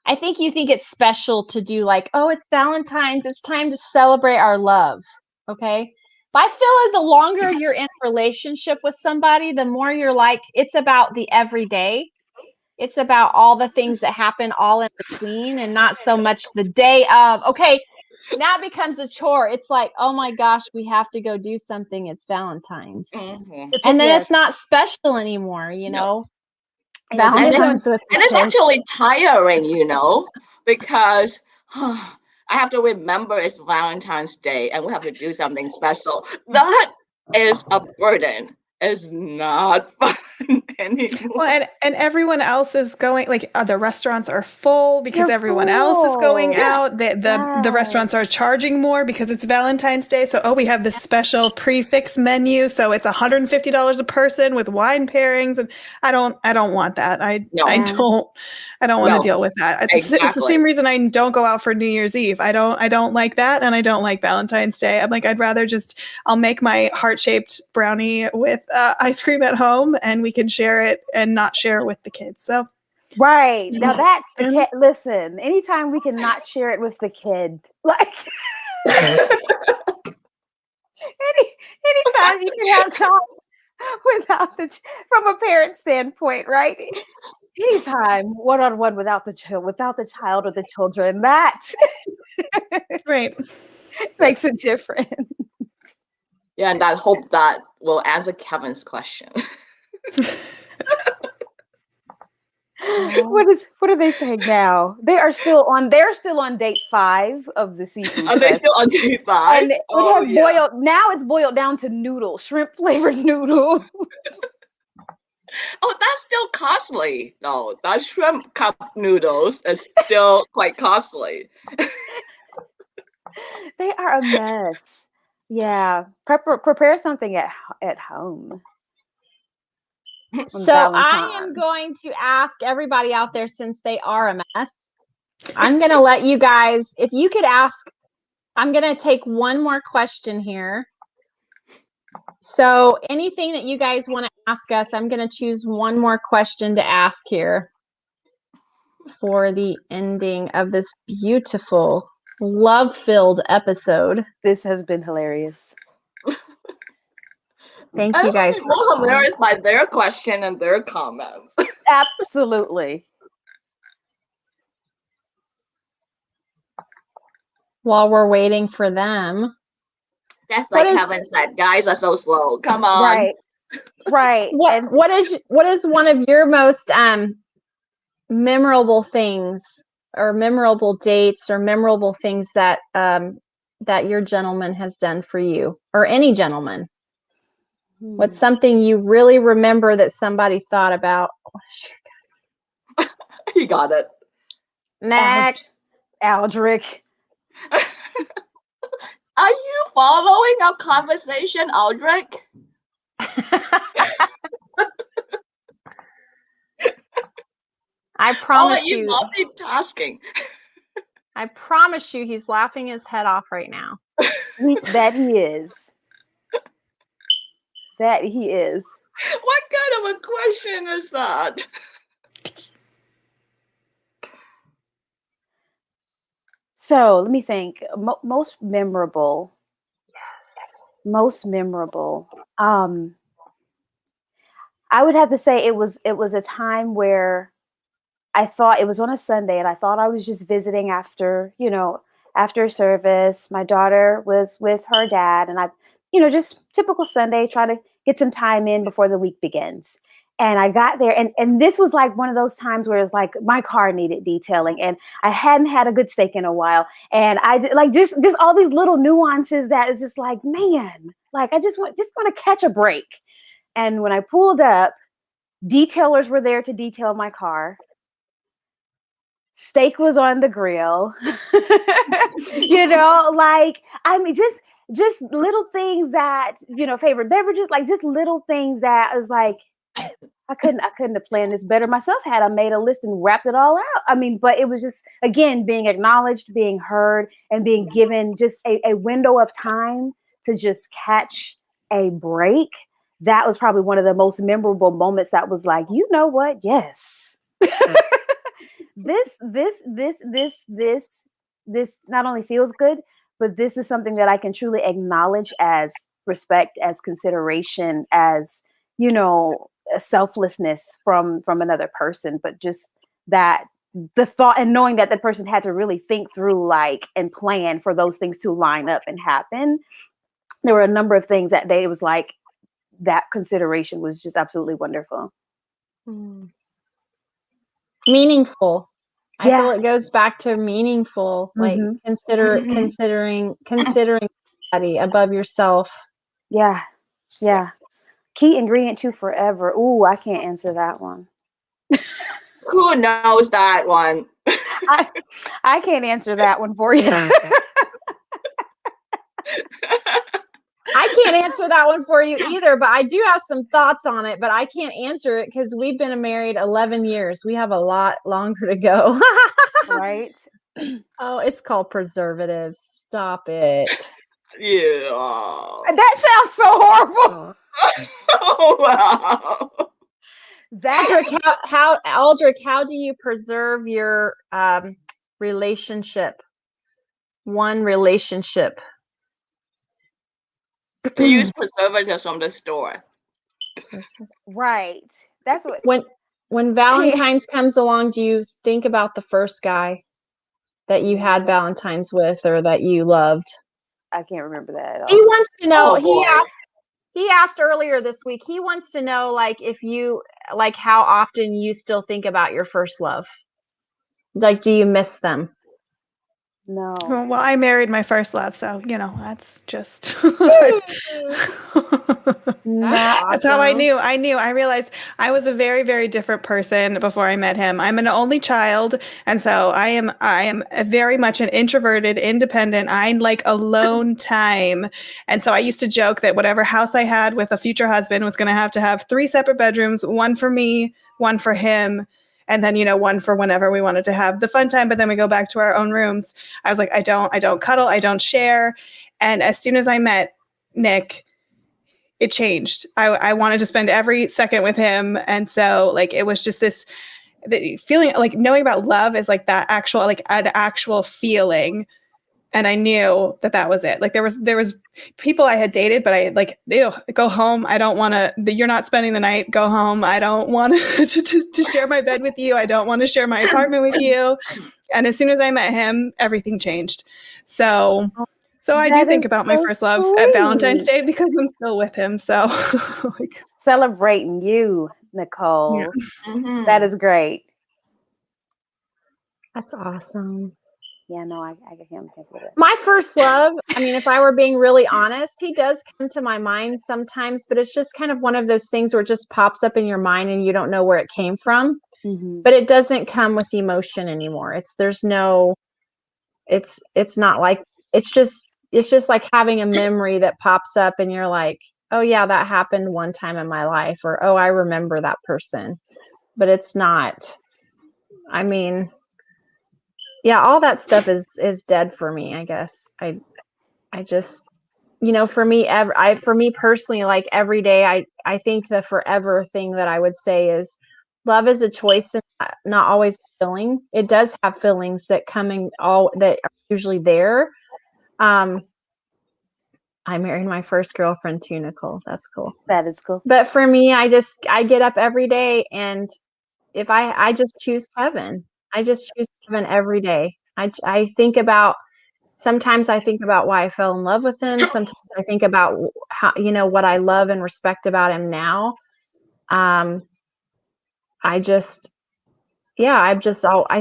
I think you think it's special to do like, oh, it's Valentine's, it's time to celebrate our love. Okay. But I feel like the longer you're in a relationship with somebody, the more you're like, it's about the everyday. It's about all the things that happen all in between and not so much the day of, okay, now it becomes a chore. It's like, oh my gosh, we have to go do something. It's Valentine's. Mm-hmm. And then it's not special anymore, you know? Valentine's and it's actually tiring, because I have to remember it's Valentine's Day and we have to do something special. That is a burden. It's not fun anymore. Well, and everyone else is going, like the restaurants are full because They're everyone else is going full. out. The restaurants are charging more because it's Valentine's Day. So, we have this special prefix menu. So it's $150 a person with wine pairings. And I don't want that. I don't want to deal with that. It's the same reason I don't go out for New Year's Eve. I don't like that. And I don't like Valentine's Day. I'm like, I'd rather I'll make my heart-shaped brownie with ice cream at home and we can share it and not share it with the kids. So right now that's the kid. Listen, anytime we can not share it with the kid, like anytime you can have time without from a parent standpoint, right? Anytime one-on-one without the child or the children, that right makes a difference. Yeah, and I hope that will answer Kevin's question. What are they saying now? They're still on date 5 of the seafood. Are they still on date 5? And it's boiled down to noodles, shrimp flavored noodles. Oh, that's still costly though. That shrimp cup noodles is still quite costly. They are a mess. Yeah, prepare something at home. So I am going to ask everybody out there, since they are a mess, I'm going to let you guys, if you could ask, I'm going to take one more question here. So anything that you guys want to ask us, I'm going to choose one more question to ask here for the ending of this beautiful, love-filled episode. This has been hilarious. Thank you guys. More hilarious by their question and their comments. Absolutely. While we're waiting for them. That's like Kevin said, guys are so slow. Come on. Right. What is one of your most memorable things, or memorable dates, or memorable things that that your gentleman has done for you, or any gentleman? What's something you really remember that somebody thought about? Oh, sure. He got it. Next. Aldrich. Are you following our conversation, Aldrich? I promise you. Multitasking. I promise you, he's laughing his head off right now. That he is. That he is. What kind of a question is that? So let me think. Most memorable. Yes. Most memorable. I would have to say it was a time where I thought it was on a Sunday, and I thought I was just visiting after, after service. My daughter was with her dad, and I, just typical Sunday, try to get some time in before the week begins. And I got there, and this was like one of those times where it's like my car needed detailing, and I hadn't had a good steak in a while, and I did, like just all these little nuances that is just like, man, like I just want to catch a break. And when I pulled up, detailers were there to detail my car. Steak was on the grill. Like, I mean, just little things that, favorite beverages, like just little things that I was like, I couldn't have planned this better myself had I made a list and wrapped it all out. I mean, but it was just, again, being acknowledged, being heard, and being given just a window of time to just catch a break. That was probably one of the most memorable moments that was like, you know what? Yes. This not only feels good, but this is something that I can truly acknowledge as respect, as consideration, as, selflessness from another person, but just that the thought and knowing that the person had to really think through, like, and plan for those things to line up and happen. There were a number of things that day. It was like that consideration was just absolutely wonderful. Meaningful. I Yeah. feel it goes back to meaningful, like considering somebody above yourself. Yeah. Key ingredient to forever. Ooh, I can't answer that one. Who knows that one? I can't answer that one for you. I can't answer that one for you either, but I do have some thoughts on it, but I can't answer it because we've been married 11 years. We have a lot longer to go. Right? Oh, it's called preservatives. Stop it. Yeah. That sounds so horrible. Oh, wow. Aldrich, how do you preserve your relationship? One relationship. We use preservatives from the store. Right. That's what. When Valentine's comes along, do you think about the first guy that you had Valentine's with or that you loved? I can't remember that at all. He wants to know. Oh, he asked earlier this week. He wants to know, like, if you, like, how often you still think about your first love. Like, do you miss them? No. Well, I married my first love, so that's just. That's how I knew. I realized I was a very, very different person before I met him. I'm an only child, and so I am very much an introverted, independent. I like alone time, and so I used to joke that whatever house I had with a future husband was going to have 3 separate bedrooms, one for me, one for him. And then, one for whenever we wanted to have the fun time, but then we go back to our own rooms. I was like, I don't cuddle, I don't share. And as soon as I met Nick, it changed. I wanted to spend every second with him. And so, like, it was just this feeling, like, knowing about love is like that actual, like, an actual feeling. And I knew that was it. Like, there was people I had dated, but I like, ew, go home. I don't want to, you're not spending the night, go home. I don't want to share my bed with you. I don't want to share my apartment with you. And as soon as I met him, everything changed. So I do think about my first love at Valentine's Day because I'm still with him. So like, celebrating you, Nicole. Yeah. That is great. That's awesome. Yeah, no, I can't with it. My first love, I mean, if I were being really honest, he does come to my mind sometimes, but it's just kind of one of those things where it just pops up in your mind and you don't know where it came from. But it doesn't come with emotion anymore. It's not like, it's just like having a memory that pops up and you're like, oh yeah, that happened one time in my life, or oh, I remember that person. But it's not, I mean, yeah, all that stuff is dead for me, I guess. I just, for me personally, like, every day, I think the forever thing that I would say is love is a choice and not always a feeling. It does have feelings that that are usually there. I married my first girlfriend too, Nicole. That's cool. That is cool. But for me, I get up every day, and if I just choose Kevin. I just choose Kevin every day. Sometimes I think about why I fell in love with him. Sometimes I think about how, what I love and respect about him now. I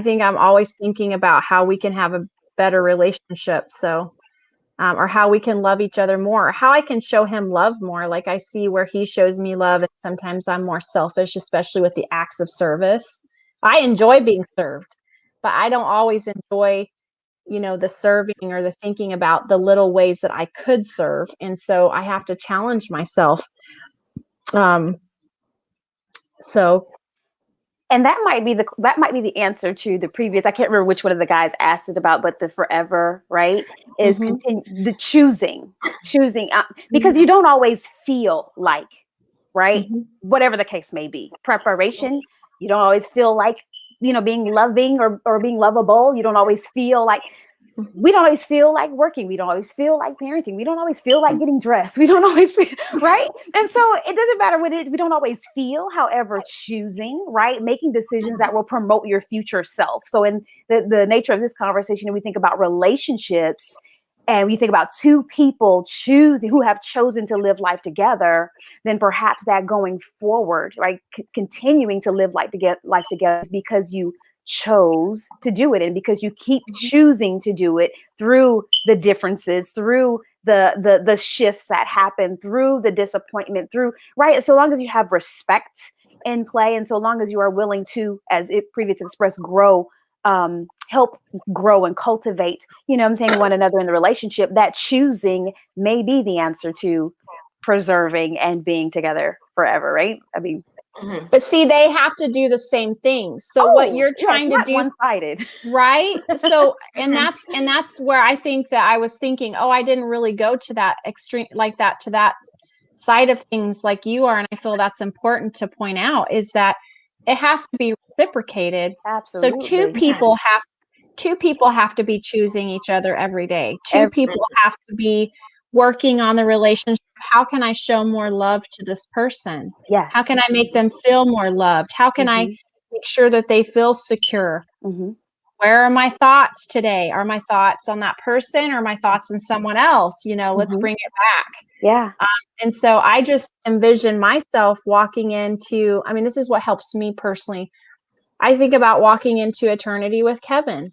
think I'm always thinking about how we can have a better relationship. So, or how we can love each other more, or how I can show him love more. Like I see where he shows me love, and sometimes I'm more selfish, especially with the acts of service. I enjoy being served, but I don't always enjoy, the serving or the thinking about the little ways that I could serve. And so I have to challenge myself. And that might be the answer to the previous. I can't remember which one of the guys asked it about, but the forever, right, is the choosing, because you don't always feel like, right, whatever the case may be. Preparation, you don't always feel like, being loving or being lovable. You don't always feel like. We don't always feel like working. We don't always feel like parenting. We don't always feel like getting dressed. We don't always feel, right? And so it doesn't matter what it is. We don't always feel, however, choosing, right? Making decisions that will promote your future self. So in the nature of this conversation, we think about relationships, and we think about two people who have chosen to live life together, then perhaps that going forward, right? Continuing to live life together is because you chose to do it, and because you keep choosing to do it through the differences, through the shifts that happen, through the disappointment, through, right? So long as you have respect in play, and so long as you are willing to, as it previously expressed, help grow and cultivate, one another in the relationship, that choosing may be the answer to preserving and being together forever, right? I mean, but see, they have to do the same thing. So what you're trying to do, one-sided, right? So, and that's where I think that I was thinking, I didn't really go to that extreme, like that, to that side of things like you are. And I feel that's important to point out, is that it has to be reciprocated. Absolutely. So two people have to be choosing each other every day. Two people have to be working on the relationship. How can I show more love to this person? Yes. How can I make them feel more loved? How can I make sure that they feel secure? Where are my thoughts today? Are my thoughts on that person, or my thoughts on someone else? Let's bring it back. Yeah. And so I just envision myself walking into, this is what helps me personally. I think about walking into eternity with Kevin.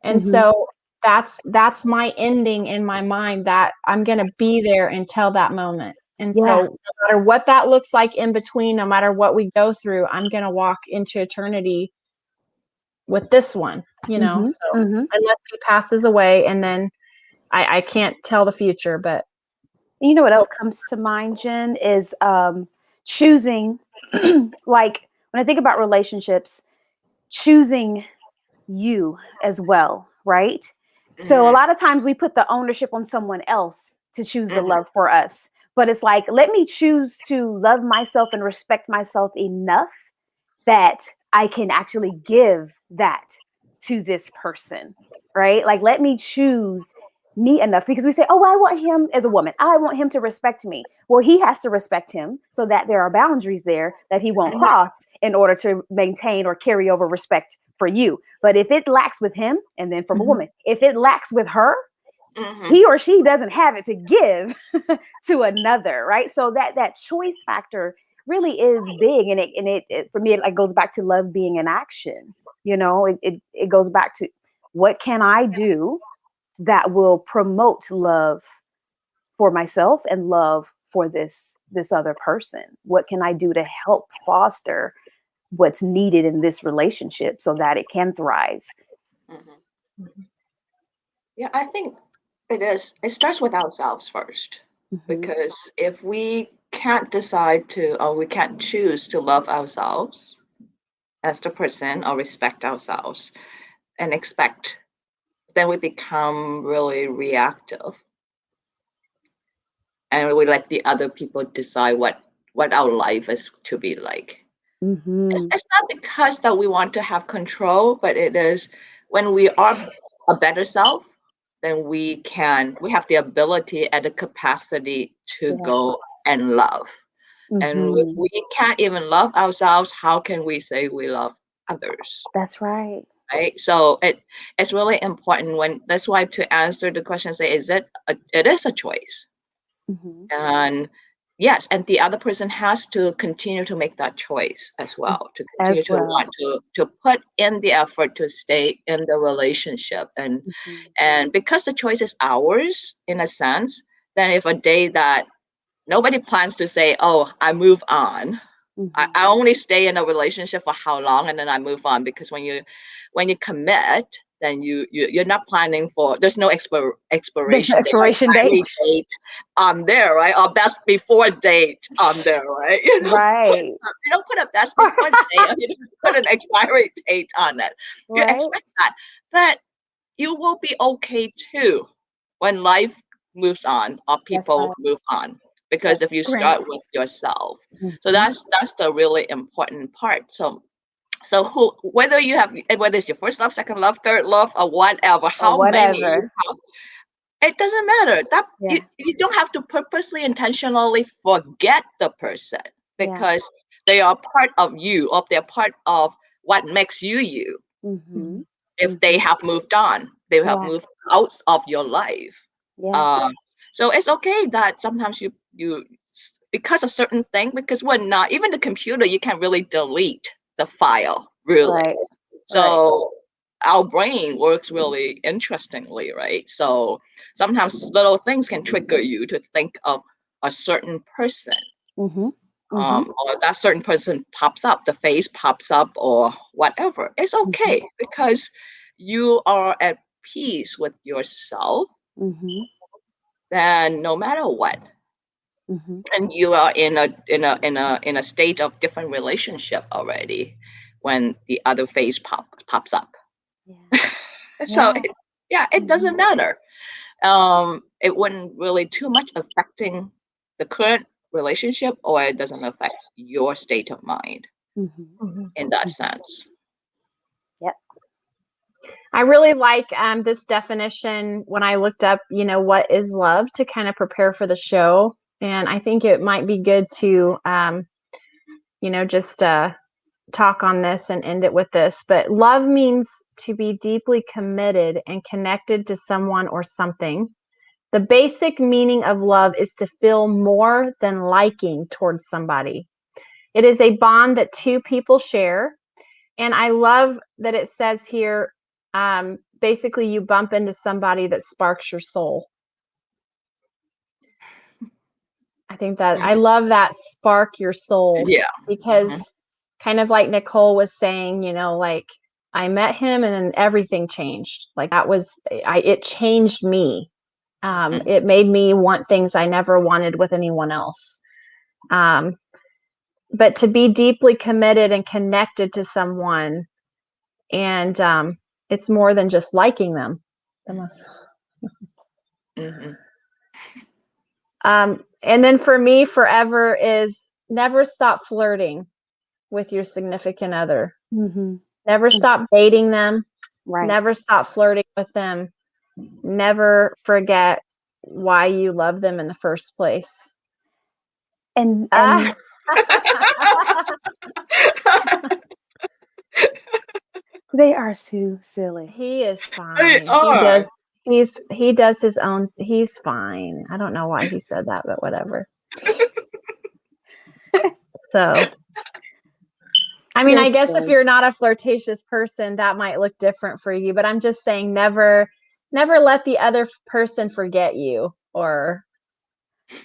And so that's my ending in my mind, that I'm going to be there until that moment. And so no matter what that looks like in between, no matter what we go through, I'm going to walk into eternity with this one, so unless he passes away, and then I can't tell the future, but. You know what else comes to mind, Jen, is choosing, like when I think about relationships, choosing you as well, right? So a lot of times we put the ownership on someone else to choose the love for us. But it's like, let me choose to love myself and respect myself enough that I can actually give that to this person, right? Like, let me choose me enough, because we say, I want him, as a woman, I want him to respect me. Well, he has to respect him, so that there are boundaries there that he won't cross in order to maintain or carry over respect for you. But if it lacks with him, and then from a woman, if it lacks with her, he or she doesn't have it to give to another, right? So that choice factor really is big, and it for me, it goes back to love being in action. It goes back to, what can I do that will promote love for myself and love for this other person? What can I do to help foster what's needed in this relationship so that it can thrive? Yeah, I think it starts with ourselves first, because if we can't decide to, or we can't choose to love ourselves as the person, or respect ourselves and expect, then we become really reactive, and we let the other people decide what our life is to be like. It's not because that we want to have control, but it is when we are a better self, then we have the ability and the capacity to go and love. And if we can't even love ourselves, how can we say we love others? That's right. Right. So it's really important that's why to answer the question, say, it is a choice. And yes, and the other person has to continue to make that choice as well, to continue to want to put in the effort to stay in the relationship. And because the choice is ours, in a sense, then if a day that nobody plans to say, oh, I move on. I only stay in a relationship for how long, and then I move on, because when you commit, then you're not planning for, there's no expiration date on there, right? Or best before date on there, right? Right. You don't put a best before date, you don't put an expiry date on it. You expect that you will be okay too when life moves on or people move on. Because if you start with yourself, so that's the really important part. So whether it's your first love, second love, third love, or whatever, many you have, it doesn't matter. That you don't have to purposely, intentionally forget the person, because they are part of you, or they're part of what makes you. If they have moved on, they have moved out of your life. So it's okay that sometimes you because of certain thing, because we're not, even the computer, you can't really delete the file, really. So our brain works really interestingly, right? So sometimes little things can trigger you to think of a certain person. Or that certain person pops up, the face pops up, or whatever. It's okay, because you are at peace with yourself. Then no matter what, and you are in a state of different relationship already when the other face pops up. So it doesn't matter. It wouldn't really too much affecting the current relationship, or it doesn't affect your state of mind in that sense. I really like this definition when I looked up, what is love, to kind of prepare for the show. And I think it might be good to, just talk on this and end it with this. But love means to be deeply committed and connected to someone or something. The basic meaning of love is to feel more than liking towards somebody. It is a bond that two people share. And I love that it says here, basically you bump into somebody that sparks your soul. I think that I love that, spark your soul. Because kind of like Nicole was saying, like I met him and then everything changed. Like it changed me. It made me want things I never wanted with anyone else. But to be deeply committed and connected to someone, and it's more than just liking them. And then for me, forever is never stop flirting with your significant other. Never stop dating them. Never stop flirting with them. Never forget why you love them in the first place. And they are so silly. He is fine. He does his own. He's fine. I don't know why he said that, but whatever. So, I mean, I guess if you're not a flirtatious person, that might look different for you. But I'm just saying, never let the other person forget you, or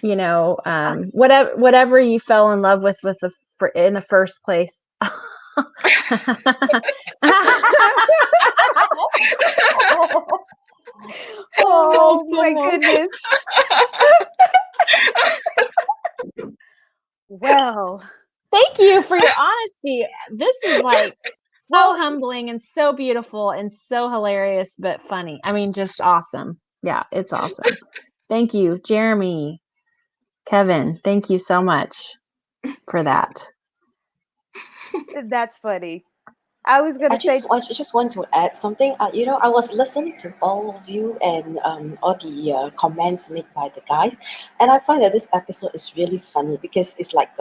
whatever you fell in love with in the first place. Oh my goodness. Well, thank you for your honesty. This is like so humbling and so beautiful and so hilarious, but funny. I mean, just awesome. Yeah, it's awesome. Thank you, Jeremy, Kevin. Thank you so much for that. That's funny. I was going I to say, just want to add something. I was listening to all of you and all the comments made by the guys, and I find that this episode is really funny because it's like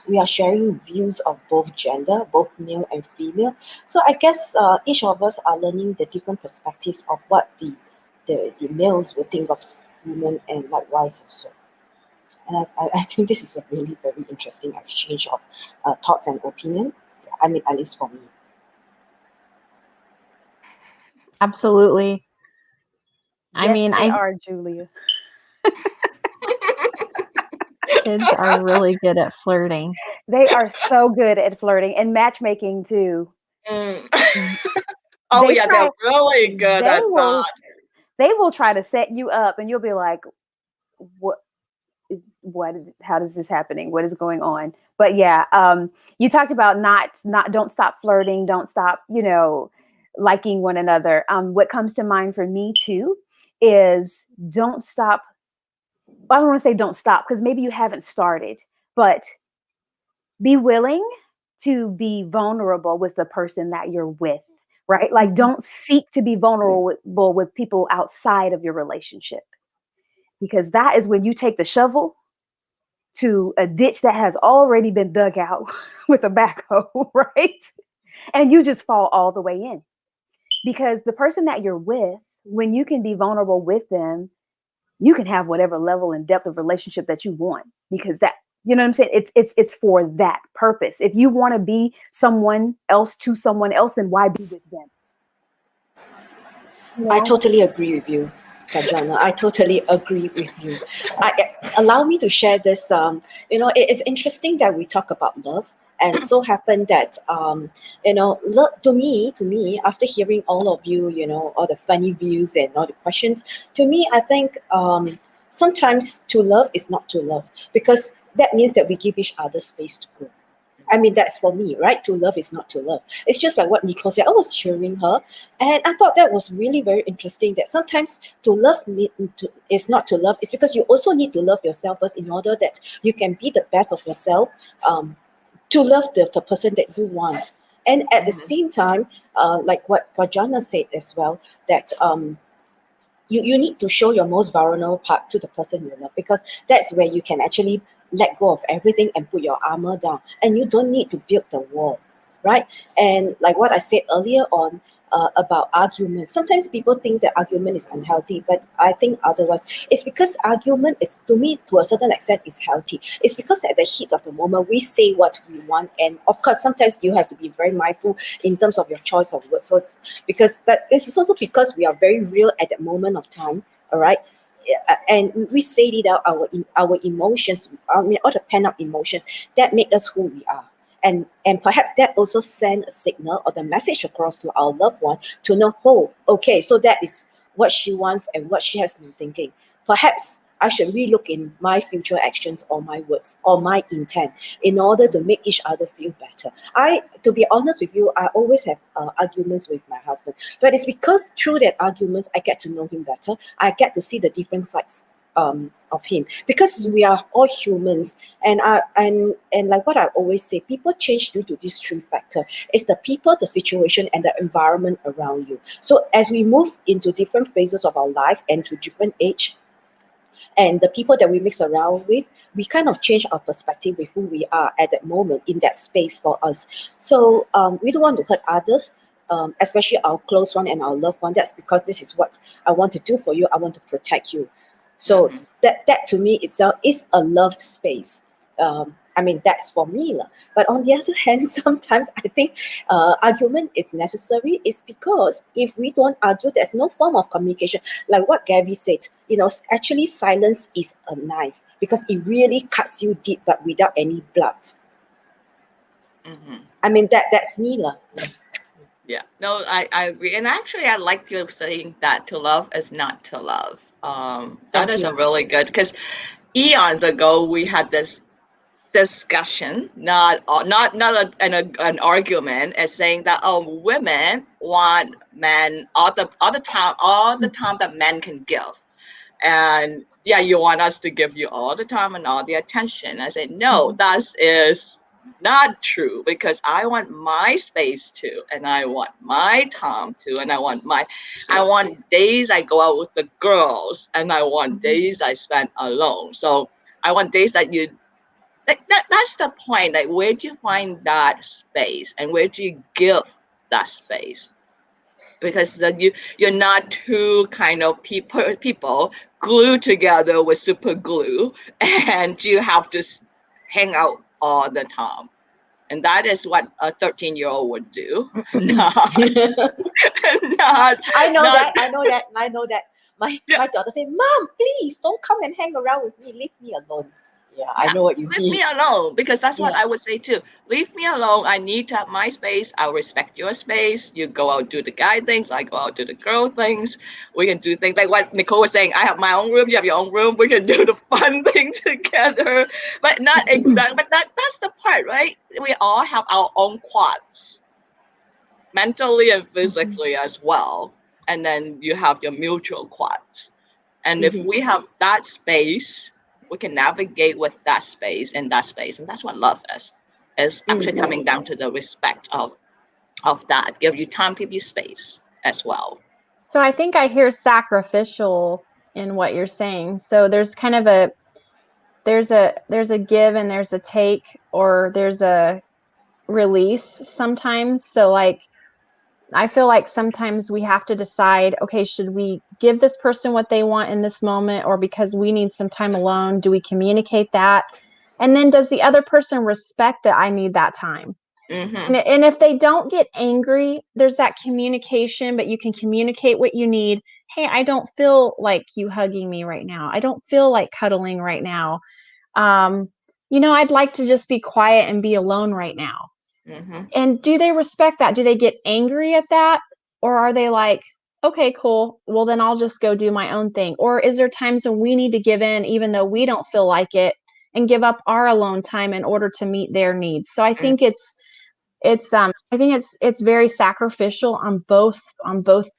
we are sharing views of both gender, both male and female. So I guess each of us are learning the different perspective of what the males would think of women, and likewise also. And I think this is a really very interesting exchange of thoughts and opinion. I mean, at least for me. Absolutely. yes, they are, Julia. Kids are really good at flirting. They are so good at flirting and matchmaking too. Mm. Mm. Oh They yeah, try- they're really good They at will, that. they will try to set you up, and you'll be like, how is this happening? What is going on? But yeah, you talked about not don't stop flirting, don't stop, liking one another. What comes to mind for me too is don't stop. I don't want to say don't stop because maybe you haven't started, but be willing to be vulnerable with the person that you're with, right? Like, don't seek to be vulnerable with people outside of your relationship, because that is when you take the shovel to a ditch that has already been dug out with a backhoe, right? And you just fall all the way in. Because the person that you're with, when you can be vulnerable with them, you can have whatever level and depth of relationship that you want, because that, you know what I'm saying? It's for that purpose. If you want to be someone else to someone else, then why be with them? I totally agree with you, TaJuanna. I totally agree with you. Allow me to share this. It is interesting that we talk about love, and so happened that love to me, after hearing all of you, all the funny views and all the questions, to me, I think sometimes to love is not to love, because that means that we give each other space to grow. I mean, that's for me, right? To love is not to love. It's just like what Nicole said. I was hearing her, and I thought that was really very interesting, that sometimes to love is not to love. It's because you also need to love yourself first in order that you can be the best of yourself, to love the person that you want. And at the same time, like what TaJuanna said as well, that you need to show your most vulnerable part to the person you love, because that's where you can actually let go of everything and put your armor down, and you don't need to build the wall, right? And like what I said earlier on, about arguments, sometimes people think that argument is unhealthy, but I think otherwise. It's because argument is, to me, to a certain extent, is healthy. It's because at the heat of the moment we say what we want, and of course sometimes you have to be very mindful in terms of your choice of words. So but it's also because we are very real at that moment of time, all right? And we say it out, our emotions, I mean, all the pent up emotions that make us who we are. And perhaps that also send a signal or the message across to our loved one to know, oh, okay, so that is what she wants and what she has been thinking. Perhaps I should relook in my future actions or my words or my intent in order to make each other feel better. To be honest with you, I always have arguments with my husband, but it's because through that arguments, I get to know him better. I get to see the different sides of him, because we are all humans, and like what I always say, people change due to these three factors. It's the people, the situation, and the environment around you. So as we move into different phases of our life and to different age, and the people that we mix around with, we kind of change our perspective with who we are at that moment in that space for us. So we don't want to hurt others, especially our close one and our loved one. That's because this is what I want to do for you. I want to protect you. So that to me itself is a love space. I mean, that's for me. But on the other hand, sometimes I think argument is necessary. It's because if we don't argue, there's no form of communication. Like what Gabby said, actually silence is a knife, because it really cuts you deep, but without any blood. I mean, that's me. Yeah, no, I agree. And actually, I like you saying that to love is not to love. That is a really good, because eons ago we had this discussion, not an argument, as saying that women want men all the time that men can give, and yeah, you want us to give you all the time and all the attention. I say no, that is not true, because I want my space too, and I want my time too, and I want days I go out with the girls, and I want days I spend alone. So I want days that's the point. Like, where do you find that space, and where do you give that space? Because you're not two kind of people glued together with super glue, and you have to hang out all the time. And that is what a 13-year-old would do. Not, I know that. My daughter said, "Mom, please don't come and hang around with me. Leave me alone." Yeah, I know what you leave mean. me alone, because that's what Yeah. I would say too. Leave me alone. I need to have my space. I'll respect your space. You go out do the guy things. I go out do the girl things. We can do things like what Nicole was saying. I have my own room. You have your own room. We can do the fun thing together. But not exactly. But that's the part, right? We all have our own quads, mentally and physically as well. And then you have your mutual quads. And if we have that space, we can navigate with that space and that space. And that's what love is. It's actually coming down to the respect of that. Give you time, give you space as well. So I think I hear sacrificial in what you're saying. So there's kind of there's a give and there's a take, or there's a release sometimes. So like, I feel like sometimes we have to decide, okay, should we give this person what they want in this moment, or because we need some time alone, do we communicate that? And then does the other person respect that I need that time? And if they don't get angry, there's that communication, but you can communicate what you need. Hey, I don't feel like you hugging me right now. I don't feel like cuddling right now. I'd like to just be quiet and be alone right now. And do they respect that? Do they get angry at that? Or are they like, okay, cool. Well, then I'll just go do my own thing. Or is there times when we need to give in, even though we don't feel like it, and give up our alone time in order to meet their needs? So I think it's very sacrificial on both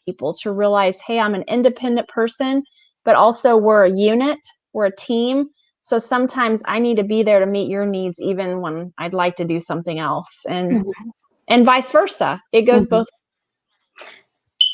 people to realize, hey, I'm an independent person, but also we're a unit, we're a team. So sometimes I need to be there to meet your needs, even when I'd like to do something else, and vice versa. It goes both.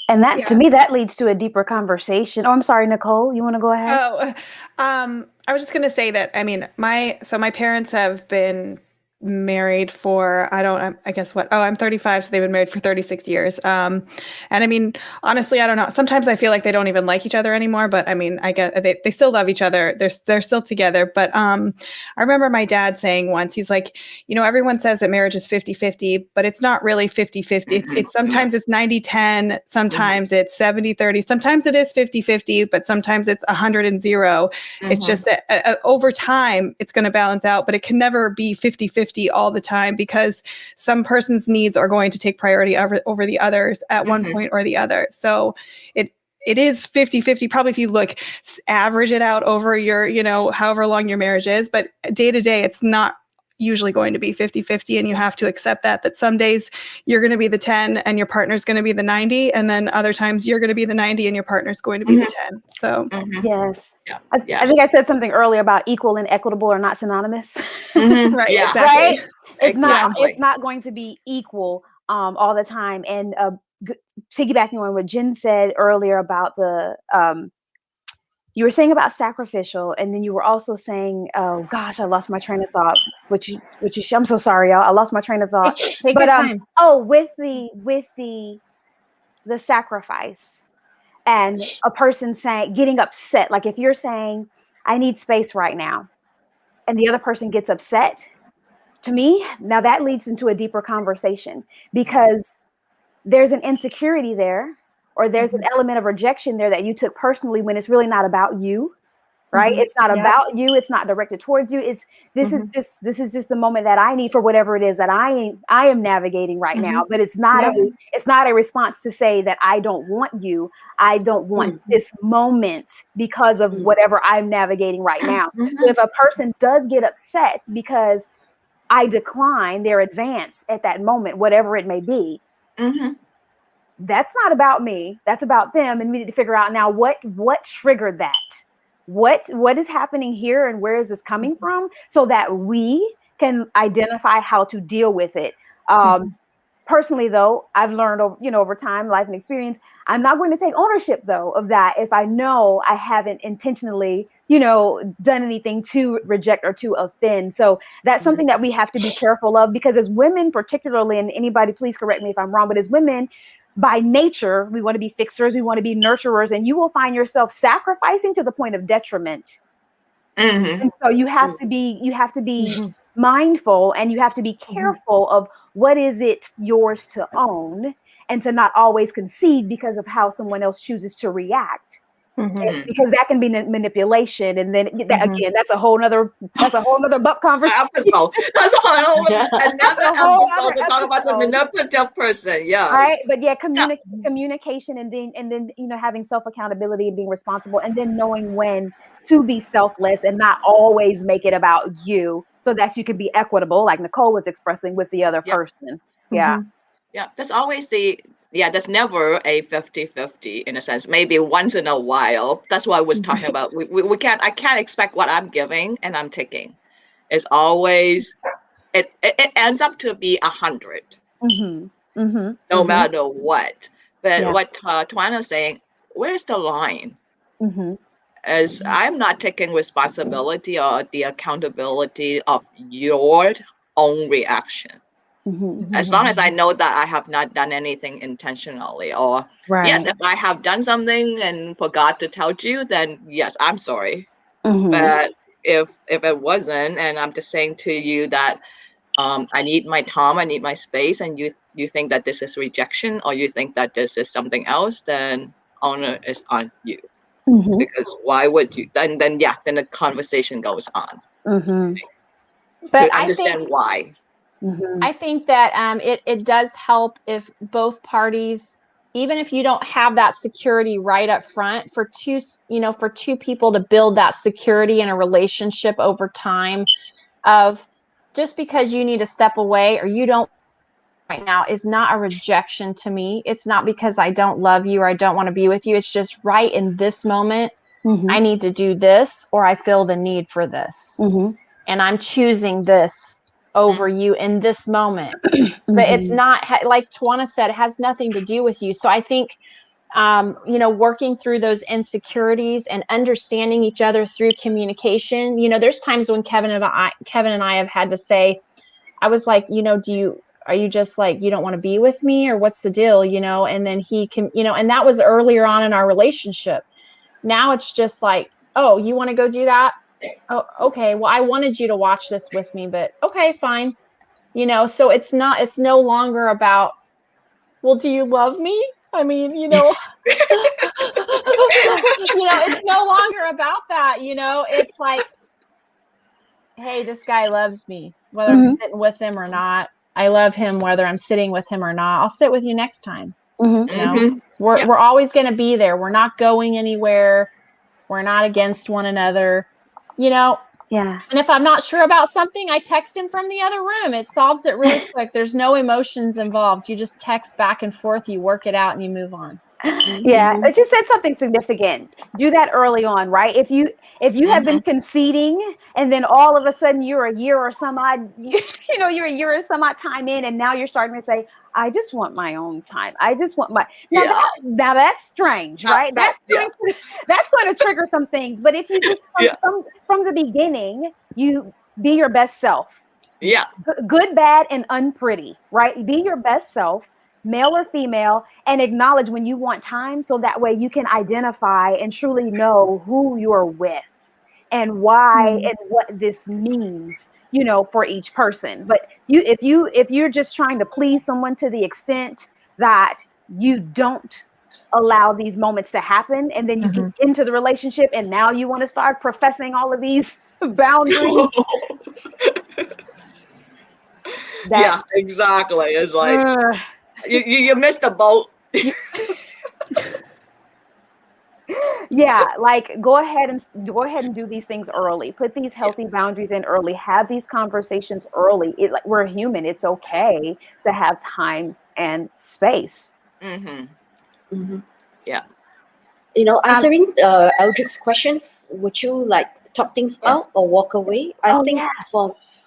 And that, to me, that leads to a deeper conversation. Oh, I'm sorry, Nicole, you want to go ahead? Oh, I was just going to say that, I mean, my parents have been married for, I guess what? Oh, I'm 35. So they've been married for 36 years. And I mean, honestly, I don't know. Sometimes I feel like they don't even like each other anymore, but I mean, I guess they still love each other. They're still together. But, I remember my dad saying once, he's like, everyone says that marriage is 50-50, but it's not really 50-50. It's sometimes it's 90-10, sometimes it's 70-30, sometimes it is 50-50, but sometimes it's 100-0. It's just that over time it's going to balance out, but it can never be 50-50 all the time, because some person's needs are going to take priority over the others at one point or the other. So it is 50-50, probably if you average it out over your, however long your marriage is, but day to day, it's not usually going to be 50-50. And you have to accept that some days you're going to be the 10 and your partner's going to be the 90. And then other times you're going to be the 90 and your partner's going to be the 10. So yes. I think I said something earlier about equal and equitable are not synonymous. Right. Yeah. Exactly. Right. It's not going to be equal all the time. And piggybacking on what Jen said earlier about you were saying about sacrificial, and then you were also saying, oh gosh, I lost my train of thought. I'm so sorry, y'all. I lost my train of thought. Take your time. With the sacrifice and a person getting upset. Like if you're saying, I need space right now, and the other person gets upset, to me, now that leads into a deeper conversation, because there's an insecurity there, or there's an element of rejection there that you took personally, when it's really not about you, right? It's not about you. It's not directed towards you. This is just the moment that I need for whatever it is that I am navigating right now. But it's not a response to say that I don't want you. I don't want this moment because of whatever I'm navigating right now. So if a person does get upset because I decline their advance at that moment, whatever it may be, that's not about me. That's about them. And we need to figure out now what triggered that. What is happening here, and where is this coming from, so that we can identify how to deal with it. Personally, though, I've learned, over time, life and experience, I'm not going to take ownership, though, of that if I know I haven't intentionally, done anything to reject or to offend. So that's something that we have to be careful of, because as women, particularly, and anybody, please correct me if I'm wrong, but as women, by nature, we want to be fixers, we want to be nurturers, and you will find yourself sacrificing to the point of detriment. And so you have to be mindful, and you have to be careful of what is it yours to own, and to not always concede because of how someone else chooses to react. Because that can be manipulation, and then again, that's a whole nother butt conversation. That's a whole another episode to talk about the manipulative person. Yeah, right. But yeah, communication, and then having self accountability and being responsible, and then knowing when to be selfless and not always make it about you, so that you can be equitable, like Nicole was expressing, with the other person. Yeah. That's always there's never a 50-50 in a sense. Maybe once in a while. That's what I was talking about. I can't expect what I'm giving and I'm taking. It's always, it ends up to be 100. No matter what. But what TaJuanna's saying, where's the line? As I'm not taking responsibility or the accountability of your own reaction. As long as I know that I have not done anything intentionally, or yes, if I have done something and forgot to tell you, then yes, I'm sorry. But if it wasn't, and I'm just saying to you that I need my time, I need my space, and you think that this is rejection, or you think that this is something else, then honor is on you. Because why would you? Then the conversation goes on. But to understand why. I think that it does help if both parties, even if you don't have that security right up front, for two people to build that security in a relationship over time, of just because you need to step away or you don't right now is not a rejection to me. It's not because I don't love you or I don't want to be with you. It's just right in this moment, I need to do this, or I feel the need for this. And I'm choosing this over you in this moment. But it's not, like TaJuanna said, it has nothing to do with you. So I think, working through those insecurities and understanding each other through communication, there's times when Kevin and I have had to say, I was like, are you just like, you don't want to be with me, or what's the deal? And then he can, and that was earlier on in our relationship. Now it's just like, oh, you want to go do that? Oh, okay. Well, I wanted you to watch this with me, but okay, fine. So it's no longer about, well, do you love me? I mean, it's no longer about that, it's like, hey, this guy loves me, whether I'm sitting with him or not. I love him, whether I'm sitting with him or not. I'll sit with you next time. We're always going to be there. We're not going anywhere. We're not against one another, And if I'm not sure about something, I text him from the other room. It solves it really quick. There's no emotions involved. You just text back and forth, you work it out, and you move on. It just said something significant. Do that early on, right? If you have been conceding, and then all of a sudden you're a year or some odd time in, and now you're starting to say, I just want my own time. I just want my now that's strange, right? That's going to trigger some things. But if you just from the beginning, you be your best self. Good, bad, and unpretty, right? Be your best self, male or female, and acknowledge when you want time, so that way you can identify and truly know who you're with and why and what this means, for each person. But if you're just trying to please someone to the extent that you don't allow these moments to happen, and then you get into the relationship and now you want to start professing all of these boundaries. Exactly. It's like you missed the boat. Like go ahead and do these things early. Put these healthy boundaries in early. Have these conversations early. We're human. It's okay to have time and space. Answering Eldrick's questions, would you like talk things out or walk away? I think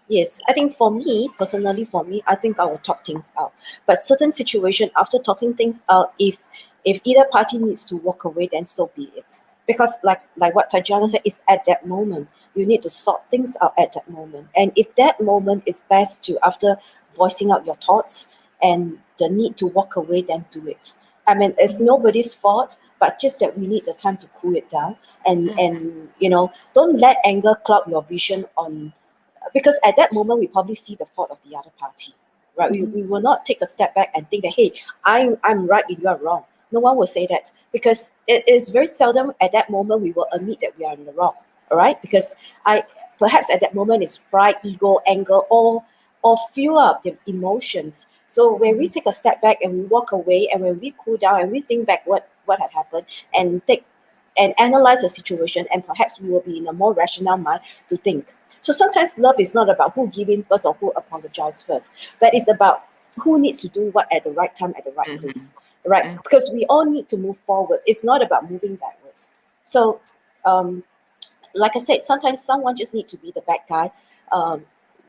Yes, I think for me, personally, I think I will talk things out. But certain situation, after talking things out, if either party needs to walk away, then so be it. Because like what TaJuanna said, it's at that moment. You need to sort things out at that moment. And if that moment is best to, after voicing out your thoughts and the need to walk away, then do it. I mean, it's nobody's fault, but just that we need the time to cool it down, and don't let anger cloud your vision on, because at that moment we probably see the fault of the other party, right? We will not take a step back and think that, hey, I'm right and you are wrong. No one will say that, because it is very seldom at that moment we will admit that we are in the wrong. All right, because I perhaps at that moment is pride, ego, anger, or fuel up the emotions. So when we take a step back and we walk away, and when we cool down and we think back what had happened, and take and analyze the situation, and perhaps we will be in a more rational mind to think. So sometimes love is not about who give in first or who apologize first, but it's about who needs to do what at the right time at the right place, right? Because we all need to move forward. It's not about moving backwards. So, like I said, sometimes someone just need to be the bad guy.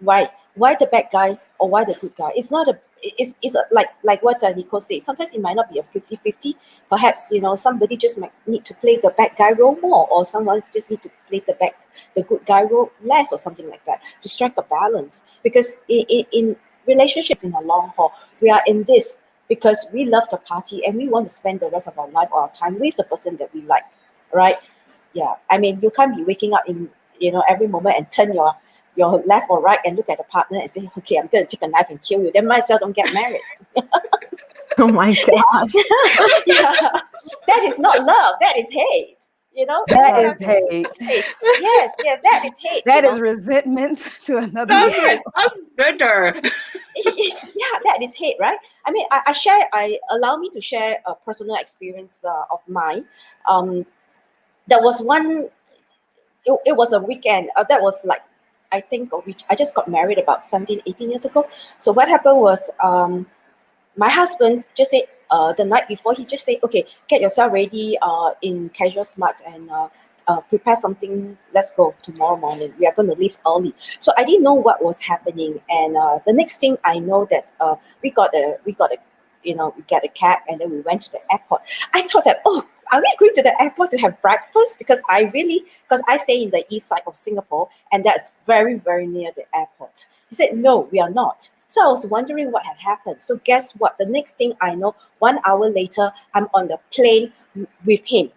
Why the bad guy or why the good guy? It's not a it's a, like what Nicole said. Sometimes it might not be a 50-50. Perhaps somebody just might need to play the bad guy role more, or someone just need to play the good guy role less, or something like that, to strike a balance. Because in relationships, in a long haul, we are in this because we love the party and we want to spend the rest of our life or our time with the person that we like, right? Yeah, I mean, you can't be waking up in every moment and turn your left or right and look at the partner and say, okay, I'm going to take a knife and kill you. Then myself don't get married. Oh my gosh. Yeah, that is not love. That is hate. That is hate. Yes, that is hate. That is resentment to another That's level. that's better. Yeah, that is hate, right? I mean, I allow me to share a personal experience of mine. There was one. It was a weekend. That was like, I think I just got married about 17, 18 years ago. So what happened was, my husband just said, the night before, he just said, okay, get yourself ready in casual smart, and prepare something. Let's go tomorrow morning. We are going to leave early. So I didn't know what was happening. And the next thing I know that we got a we get a cab, and then we went to the airport. I thought that, oh, are we going to the airport to have breakfast? Because I stay in the east side of Singapore, and that's very, very near the airport. He said, no, we are not. So I was wondering what had happened. So guess what? The next thing I know, 1 hour later, I'm on the plane with him.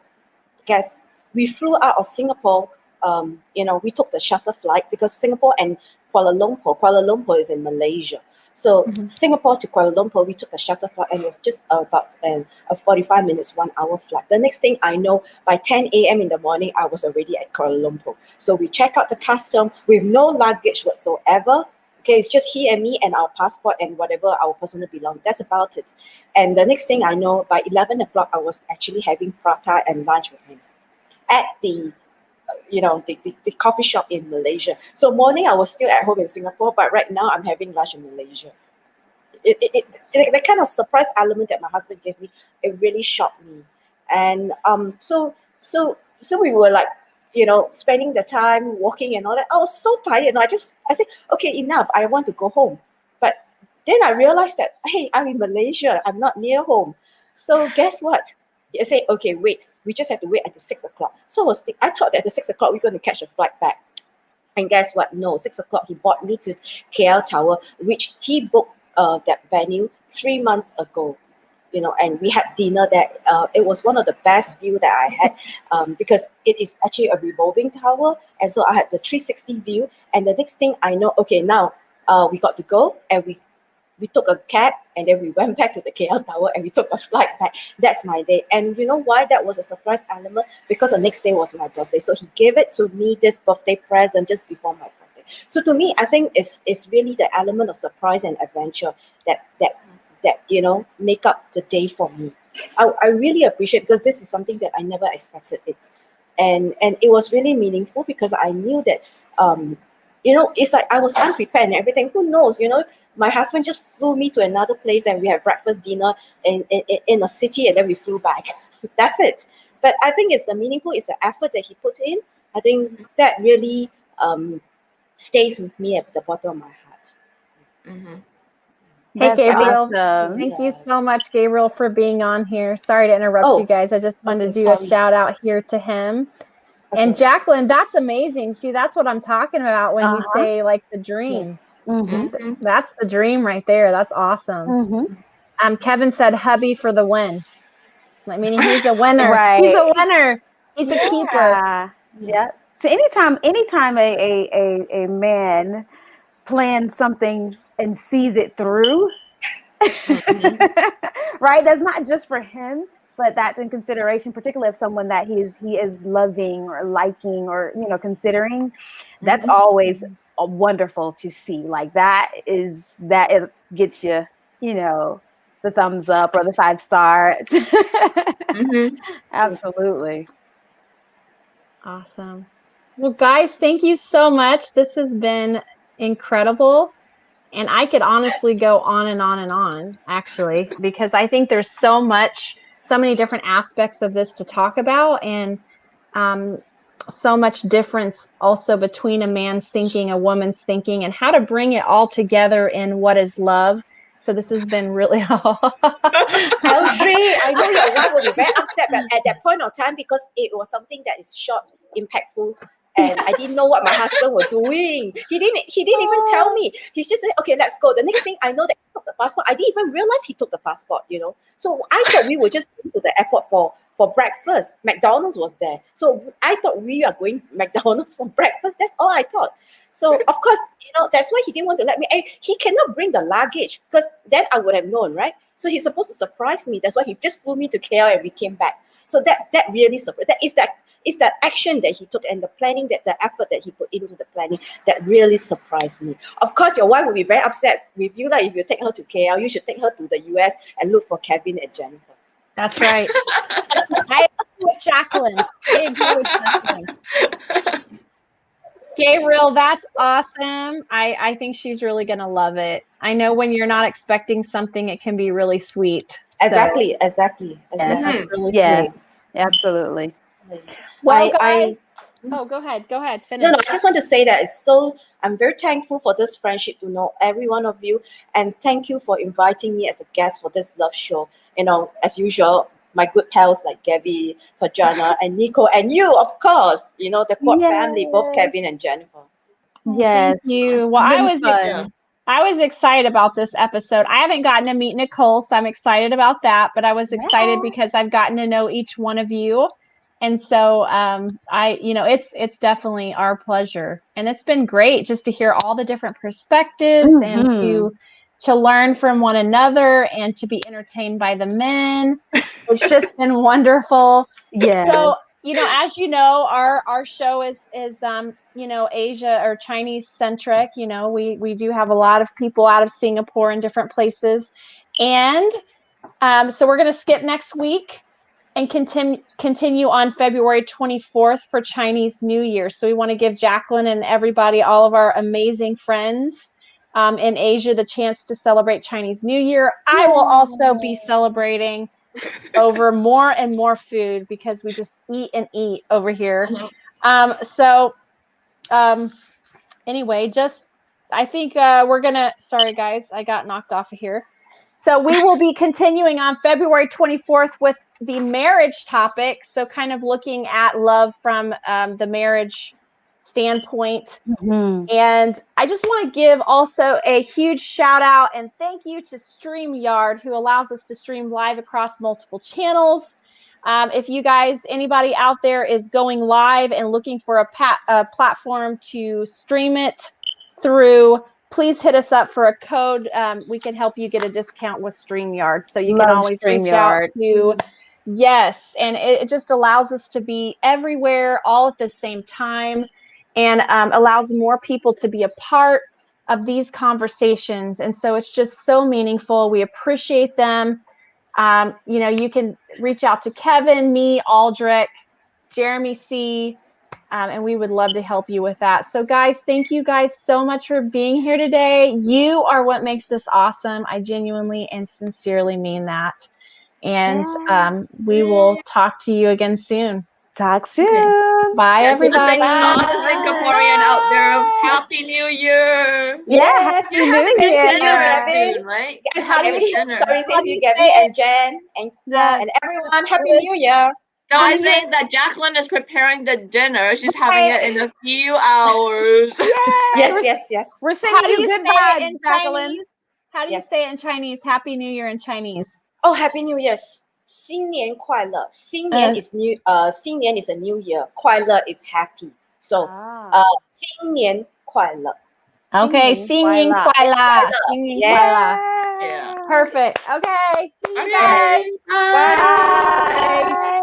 Guess we flew out of Singapore. We took the shuttle flight, because Singapore and Kuala Lumpur is in Malaysia. So Singapore to Kuala Lumpur, we took a shuttle flight, and it was just about a 45 minutes, 1 hour flight. The next thing I know, by 10 a.m. in the morning, I was already at Kuala Lumpur. So we check out the custom with no luggage whatsoever. Okay, it's just he and me and our passport and whatever our personal belongings. That's about it. And the next thing I know, by 11 o'clock, I was actually having prata and lunch with him at the coffee shop in Malaysia. So morning I was still at home in Singapore, but right now I'm having lunch in Malaysia. The kind of surprise element that my husband gave me, it really shocked me. And so we were like, spending the time walking and all that. I was so tired. I said, okay, enough. I want to go home. But then I realized that, hey, I'm in Malaysia. I'm not near home. So guess what? I say, okay, wait. We just have to wait until 6 o'clock. So I thought that at 6 o'clock we're going to catch a flight back. And guess what? No, 6 o'clock he brought me to KL Tower, which he booked that venue 3 months ago. And we had dinner there. It was one of the best view that I had, because it is actually a revolving tower, and so I had the 360 view. And the next thing I know, okay, now we got to go, and we took a cab, and then we went back to the KL Tower, and we took a flight back. That's my day. And you know why that was a surprise element? Because the next day was my birthday. So he gave it to me, this birthday present, just before my birthday. So to me, I think it's really the element of surprise and adventure that make up the day for me. I really appreciate, because this is something that I never expected it. And it was really meaningful, because I knew that it's like I was unprepared and everything. Who knows? My husband just flew me to another place, and we had breakfast, dinner in a city, and then we flew back. That's it. But I think it's the effort that he put in. I think that really stays with me at the bottom of my heart. Mm-hmm. Hey, That's Gabrielle. awesome. Thank you so much, Gabriel, for being on here. Sorry to interrupt Oh, you guys. I just wanted to do sorry. a shout out here to him. Okay. And Jacqueline, that's amazing. See, that's what I'm talking about when we say like the dream. Mm-hmm. That's the dream right there. That's awesome. Mm-hmm. Kevin said hubby for the win. Like, meaning he's a winner. Right. He's a winner. He's a keeper. Yeah. So anytime a man plans something and sees it through, right? That's not just for him, but that's in consideration, particularly if someone that he is loving or liking or considering. That's always wonderful to see. Like that gets you, the thumbs up or the 5 stars. Absolutely. Awesome. Well, guys, thank you so much. This has been incredible. And I could honestly go on and on and on, actually, because I think there's so many different aspects of this to talk about, and so much difference also between a man's thinking, a woman's thinking, and how to bring it all together in what is love. So this has been really Audrey, I know your wife will be very upset, but at that point of time, because it was something that is short, impactful, and I didn't know what my husband was doing. He didn't even tell me. He's just said, okay, let's go. The next thing I know that he took the passport. I didn't even realize he took the passport, So I thought we were just going to the airport for breakfast. McDonald's was there. So I thought we are going McDonald's for breakfast. That's all I thought. So of course, that's why he didn't want to let me. He cannot bring the luggage, because then I would have known, right? So he's supposed to surprise me. That's why he just flew me to KL and we came back. So that really surprised. That is that action that he took and the planning, that the effort that he put into the planning, that really surprised me. Of course, your wife will be very upset with you. Like, if you take her to KL, you should take her to the US and look for Kevin and Jennifer. That's right. I agree with Jacqueline. Gabriel, that's awesome. I think she's really going to love it. I know when you're not expecting something, it can be really sweet. Exactly. That's really Yes, sweet. absolutely. Well, guys. Oh, go ahead. Finish. No, I just want to say that I'm very thankful for this friendship, to know every one of you, and thank you for inviting me as a guest for this love show. As usual, my good pals like Gabby, TaJuanna, and Nicole, and you, of course, the Kwok family, both Kevin and Jennifer. Yes. Thank you. Well, I was excited about this episode. I haven't gotten to meet Nicole, so I'm excited about that, but I was excited because I've gotten to know each one of you. And so it's definitely our pleasure. And it's been great just to hear all the different perspectives and to learn from one another and to be entertained by the men. It's just been wonderful. Yeah. So, as you know, our show is Asia or Chinese centric. We do have a lot of people out of Singapore and different places. And so we're going to skip next week and continue on February 24th for Chinese New Year. So we want to give Jacqueline and everybody, all of our amazing friends in Asia, the chance to celebrate Chinese New Year. I will also be celebrating over more and more food, because we just eat and eat over here. Anyway, I think we're gonna, sorry guys, I got knocked off of here. So we will be continuing on February 24th with the marriage topic. So kind of looking at love from the marriage standpoint. And I just want to give also a huge shout out and thank you to StreamYard, who allows us to stream live across multiple channels. If you guys, anybody out there is going live and looking for a platform to stream it through, please hit us up for a code. We can help you get a discount with StreamYard. So you can always reach out to, yes. And it just allows us to be everywhere all at the same time, and allows more people to be a part of these conversations. And so it's just so meaningful. We appreciate them. You can reach out to Kevin, me, Aldrich, Jeremy C., and we would love to help you with that. So guys, thank you guys so much for being here today. You are what makes this awesome. I genuinely and sincerely mean that. And we will talk to you again soon. Talk soon. Bye, Yeah, to the everybody. all the Singaporean out there, Happy New Year! Yeah, Yes, Happy New same Year. to you, Gavin. Soon, right? And How do sorry, you- sorry, how same do to you you, Gabby say and Jen and Yes. and everyone. Happy New Year. No, I Happy New think that Jacqueline is preparing the dinner. She's having it in a few hours. Yes. We're How sending do you you good say it vibes, in Jacqueline. Chinese? How do you Yes. say it in Chinese? Happy New Year in Chinese. Oh, Happy New Year. 新年快乐. 新年 is new. 新年 is a new year. 快乐 is happy. So, Ah. 新年快乐. Okay, 新年快乐. 新年快乐. Yeah. Perfect. Okay, see you Okay. guys. Bye. Bye. Bye.